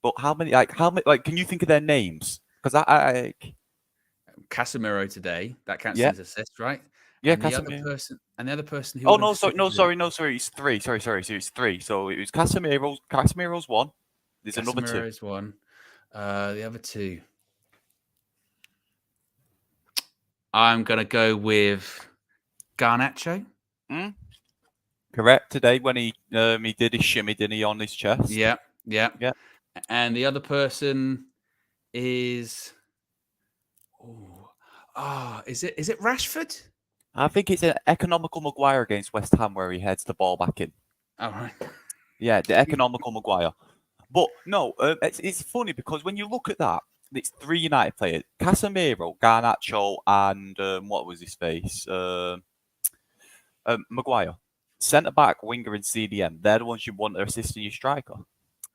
But how many? Can you think of their names? Because Casemiro today, that counts as assist, right? Yeah, and Casemiro. The other person who. Oh no, sorry. It's 3. Sorry. So it's 3. So it was Casemiro. Casemiro's 1. There's another 2. Casemiro's 1. The other 2. I'm gonna go with Garnacho. Correct. Today when he did his shimmy, didn't he, on his chest? Yeah. And the other person is is it Rashford? I think it's an economical Maguire against West Ham where he heads the ball back in. All right. Yeah, the economical Maguire. But no, it's funny because when you look at that, it's 3 United players: Casemiro, Garnacho, and what was his face? Maguire. Centre back, winger, and CDM. They're the ones you want to assist in your striker.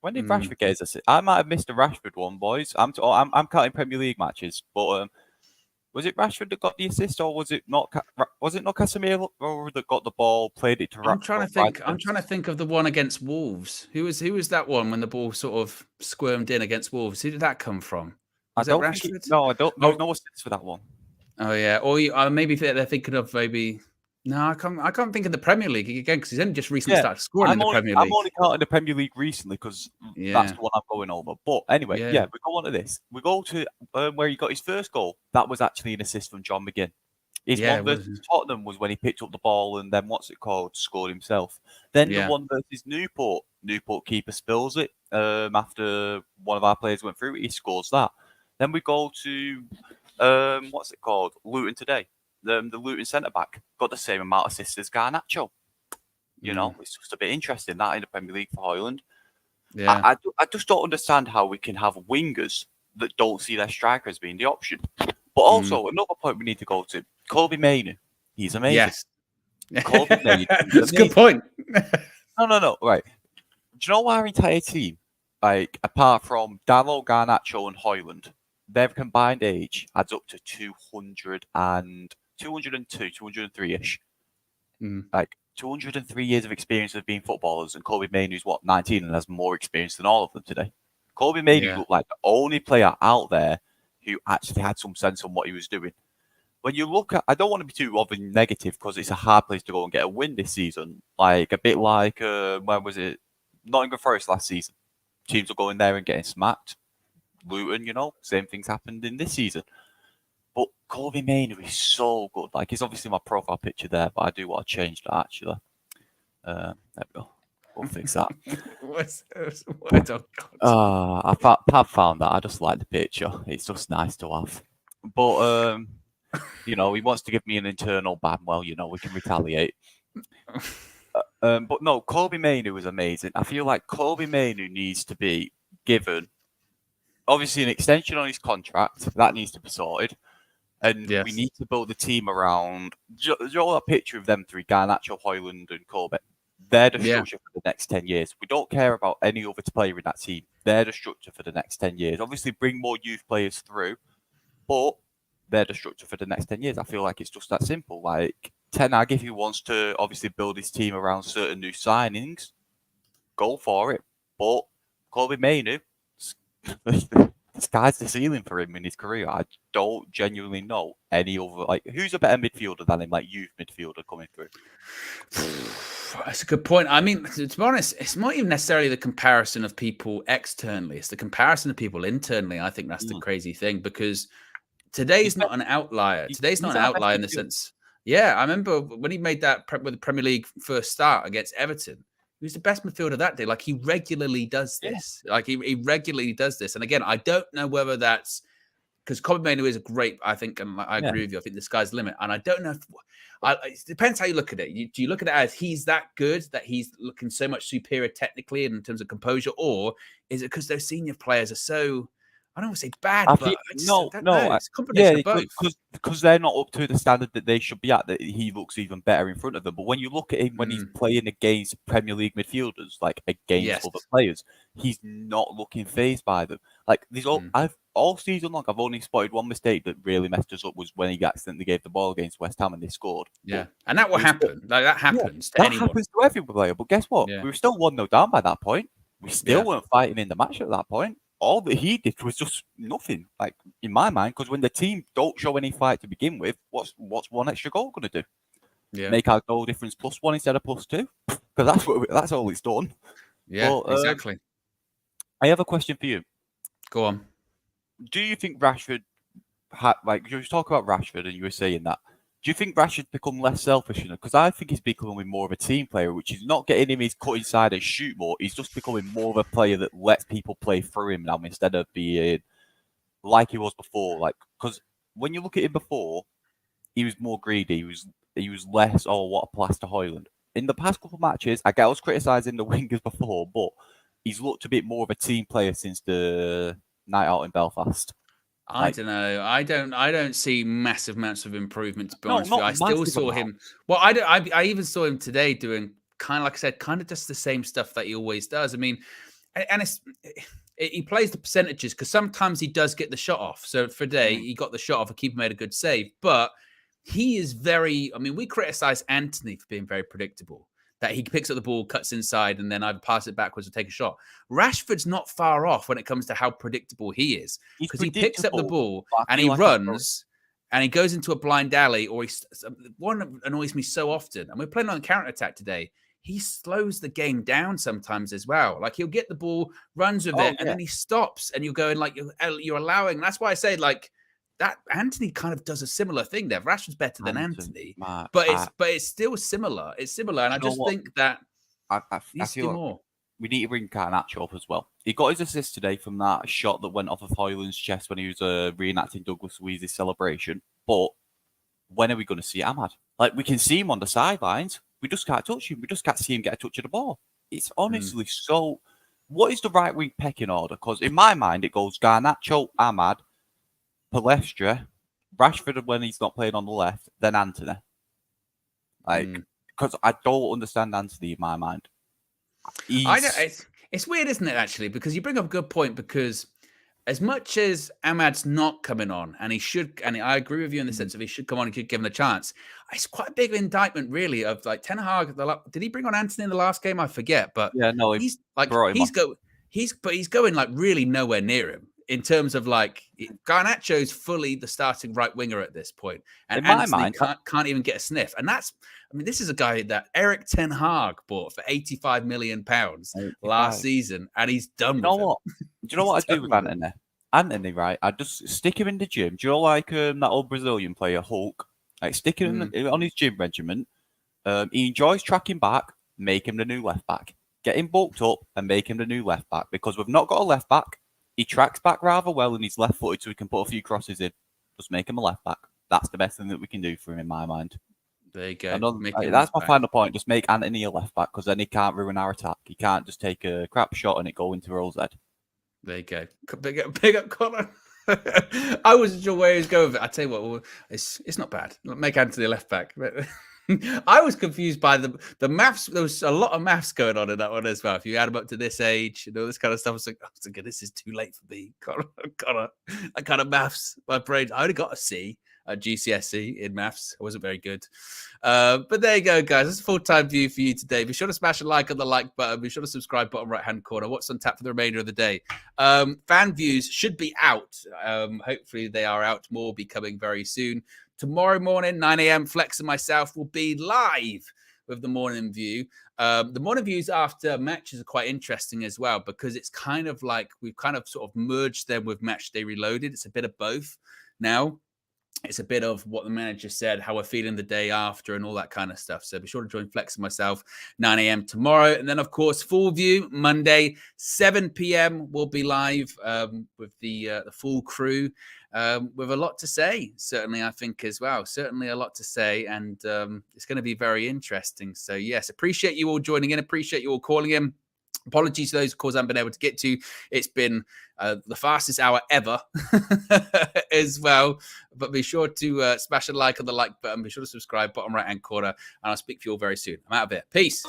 When did Rashford get his assist? I might have missed a Rashford one, boys. I'm counting Premier League matches, but was it Rashford that got the assist, or was it not? Was it not Casemiro that got the ball, played it to? I'm trying to think of the one against Wolves. Who was that one when the ball sort of squirmed in against Wolves? Who did that come from? Was that Rashford? No, I don't. There was no assist for that one. Oh yeah, or maybe they're thinking of maybe. No, I can't think of the Premier League again because he's only just recently started scoring in the Premier League. I'm only counting the Premier League recently because that's the one I'm going over. But anyway, we go on to this. We go to where he got his first goal. That was actually an assist from John McGinn. His one versus Tottenham was when he picked up the ball and then scored himself. Then the one versus Newport keeper spills it after one of our players went through it. He scores that. Then we go to Luton today. The Luton centre-back got the same amount of assists as Garnacho. You know, it's just a bit interesting that in the Premier League for Hoyland. Yeah. I just don't understand how we can have wingers that don't see their striker as being the option. But also, another point we need to go to, Colby Mainu. He's amazing. Yes. Colby Mainu. That's a good point. No. Right. Do you know our entire team, like, apart from Darlow, Garnacho, and Hoyland, their combined age adds up to 203-ish. Like 203 years of experience of being footballers, and Colby Mainoo's 19 and has more experience than all of them today. Colby Mainoo looked like the only player out there who actually had some sense on what he was doing. When you look at, I don't want to be too negative because it's a hard place to go and get a win this season. Like a bit like where was it? Nottingham Forest last season. Teams are going there and getting smacked. Luton, same things happened in this season. But Colby Mainoo is so good. Like, he's obviously my profile picture there, but I do want to change that, actually. There we go. We'll fix that. I've found that. I just like the picture. It's just nice to have. But, he wants to give me an internal ban. Well, we can retaliate. But no, Colby Mainoo is amazing. I feel like Colby Mainoo needs to be given, obviously, an extension on his contract. That needs to be sorted. And we need to build a team around. Do you know that picture of them 3, Garnacho, Hoyland, and Corbett? They're the structure for the next 10 years. We don't care about any other player in that team. They're the structure for the next 10 years. Obviously, bring more youth players through, but they're the structure for the next 10 years. I feel like it's just that simple. Like, Ten Hag, if he wants to obviously build his team around certain new signings, go for it. But Colby Mainoo, the sky's the ceiling for him in his career. I don't genuinely know any other, who's a better midfielder than him, youth midfielder coming through. That's a good point. I mean, to be honest, it's not even necessarily the comparison of people externally. It's the comparison of people internally. I think that's the crazy thing, because today's not an outlier. Today's not an outlier in the sense. Yeah, I remember when he made that with the Premier League first start against Everton. He was the best midfielder that day. Like, he regularly does this. Like, he regularly does this. And again, I don't know whether that's because Kobe Mainoo is a great, I think, and I agree with you. I think the sky's the limit. And I don't know if it depends how you look at it. Do you look at it as he's that good that he's looking so much superior technically in terms of composure, or is it because those senior players are so, I don't want to say bad, but it's a combination of both. Because they're not up to the standard that they should be at, that he looks even better in front of them. But when you look at him when he's playing against Premier League midfielders, like against other players, he's not looking fazed by them. Like these all season long, I've only spotted one mistake that really messed us up, was when he accidentally gave the ball against West Ham and they scored. Yeah, and that will happen. Like that happens to anyone. That happens to every player. But guess what? We were still 1-0 down by that point. We still weren't fighting in the match at that point. All that he did was just nothing, like in my mind, because when the team don't show any fight to begin with, what's one extra goal going to do? Yeah. Make our goal difference +1 instead of +2? Because that's all it's done. Yeah, well, exactly. I have a question for you. Go on. Do you think Rashford like you were talking about Rashford and you were saying that? Do you think Rashford's become less selfish? Because I think he's becoming more of a team player, which is not getting him his cut inside and shoot more. He's just becoming more of a player that lets people play through him now instead of being like he was before. Like, because when you look at him before, he was more greedy. He was less, what a plaster HOJLUND. In the past couple of matches, I was criticising the wingers before, but he's looked a bit more of a team player since the night out in Belfast. I don't know. I don't see massive amounts of improvement, to be honest with you. I still saw him. Well, I even saw him today doing kind of, like I said, kind of just the same stuff that he always does. I mean, and he plays the percentages because sometimes he does get the shot off. So for today, he got the shot off. A keeper made a good save, but he is very. I mean, we criticize Anthony for being very predictable. That he picks up the ball, cuts inside, and then either pass it backwards or take a shot. Rashford's not far off when it comes to how predictable he is. Because he picks up the ball and he runs and he goes into a blind alley, or one that annoys me so often, and we're playing on counter-attack today, he slows the game down sometimes as well. Like he'll get the ball, runs with it, and then he stops, and you're going like, you're allowing. That's why I say like, that Anthony kind of does a similar thing there. Rashford's better than Anthony, but it's still similar. It's similar, and I just think that I feel more. We need to bring Garnacho up as well. He got his assist today from that shot that went off of HOJLUND's chest when he was reenacting Douglas Luiz's celebration. But when are we going to see Ahmad? Like, we can see him on the sidelines. We just can't touch him. We just can't see him get a touch of the ball. It's honestly so... What is the right wing pecking order? Because in my mind, it goes Garnacho, Ahmad, Palestra, Rashford when he's not playing on the left, then Anthony. Like, because I don't understand Anthony in my mind. It's weird, isn't it, actually? Because you bring up a good point, because as much as Ahmad's not coming on, and he should, and I agree with you in the sense of he should come on and give him a chance, it's quite a big indictment, really, of like Ten Hag. Did he bring on Anthony in the last game? I forget, but yeah, no, he's going like really nowhere near him. In terms of like, Garnacho's fully the starting right winger at this point, and Anthony can't even get a sniff. And that's, I mean, this is a guy that Eric Ten Hag bought for £85 million last season, and he's done with it. Do you know what I do with Anthony? Anthony, right? I just stick him in the gym. Do you know, like that old Brazilian player Hulk? Like, stick him on his gym regiment. He enjoys tracking back. Make him the new left back. Get him bulked up and make him the new left back, because we've not got a left back. He tracks back rather well and he's left-footed, so we can put a few crosses in. Just make him a left back. That's the best thing that we can do for him, in my mind. There you go. That's my final point. Just make Anthony a left back, because then he can't ruin our attack. He can't just take a crap shot and it go into Rose head. There you go. Big up Connor. I wasn't sure where he was going with it. I tell you what, it's not bad. Make Anthony a left back. I was confused by the maths. There was a lot of maths going on in that one as well. If you add them up to this age and all this kind of stuff, I was like, this is too late for me. Connor, that kind of maths. My brain, I only got a C at GCSE in maths. I wasn't very good. But there you go, guys. That's a full-time view for you today. Be sure to smash a like on the like button. Be sure to subscribe bottom right-hand corner. What's on tap for the remainder of the day? Fan views should be out. Hopefully they are out. More will be coming very soon. Tomorrow morning, 9 a.m., Flex and myself will be live with the morning view. The morning views after matches are quite interesting as well, because it's kind of like we've kind of sort of merged them with Match Day Reloaded. It's a bit of both now. It's a bit of what the manager said, how we're feeling the day after, and all that kind of stuff. So be sure to join Flex and myself, 9 a.m. tomorrow. And then, of course, Full View, Monday, 7 p.m. We'll be live with the full crew. with a lot to say, certainly, I think, as well. Certainly a lot to say, and it's going to be very interesting. So, yes, appreciate you all joining in. Appreciate you all calling in. Apologies to those, of course, I haven't been able to get to. It's been the fastest hour ever as well. But be sure to smash a like on the like button. Be sure to subscribe, bottom right-hand corner. And I'll speak to you all very soon. I'm out of here. Peace.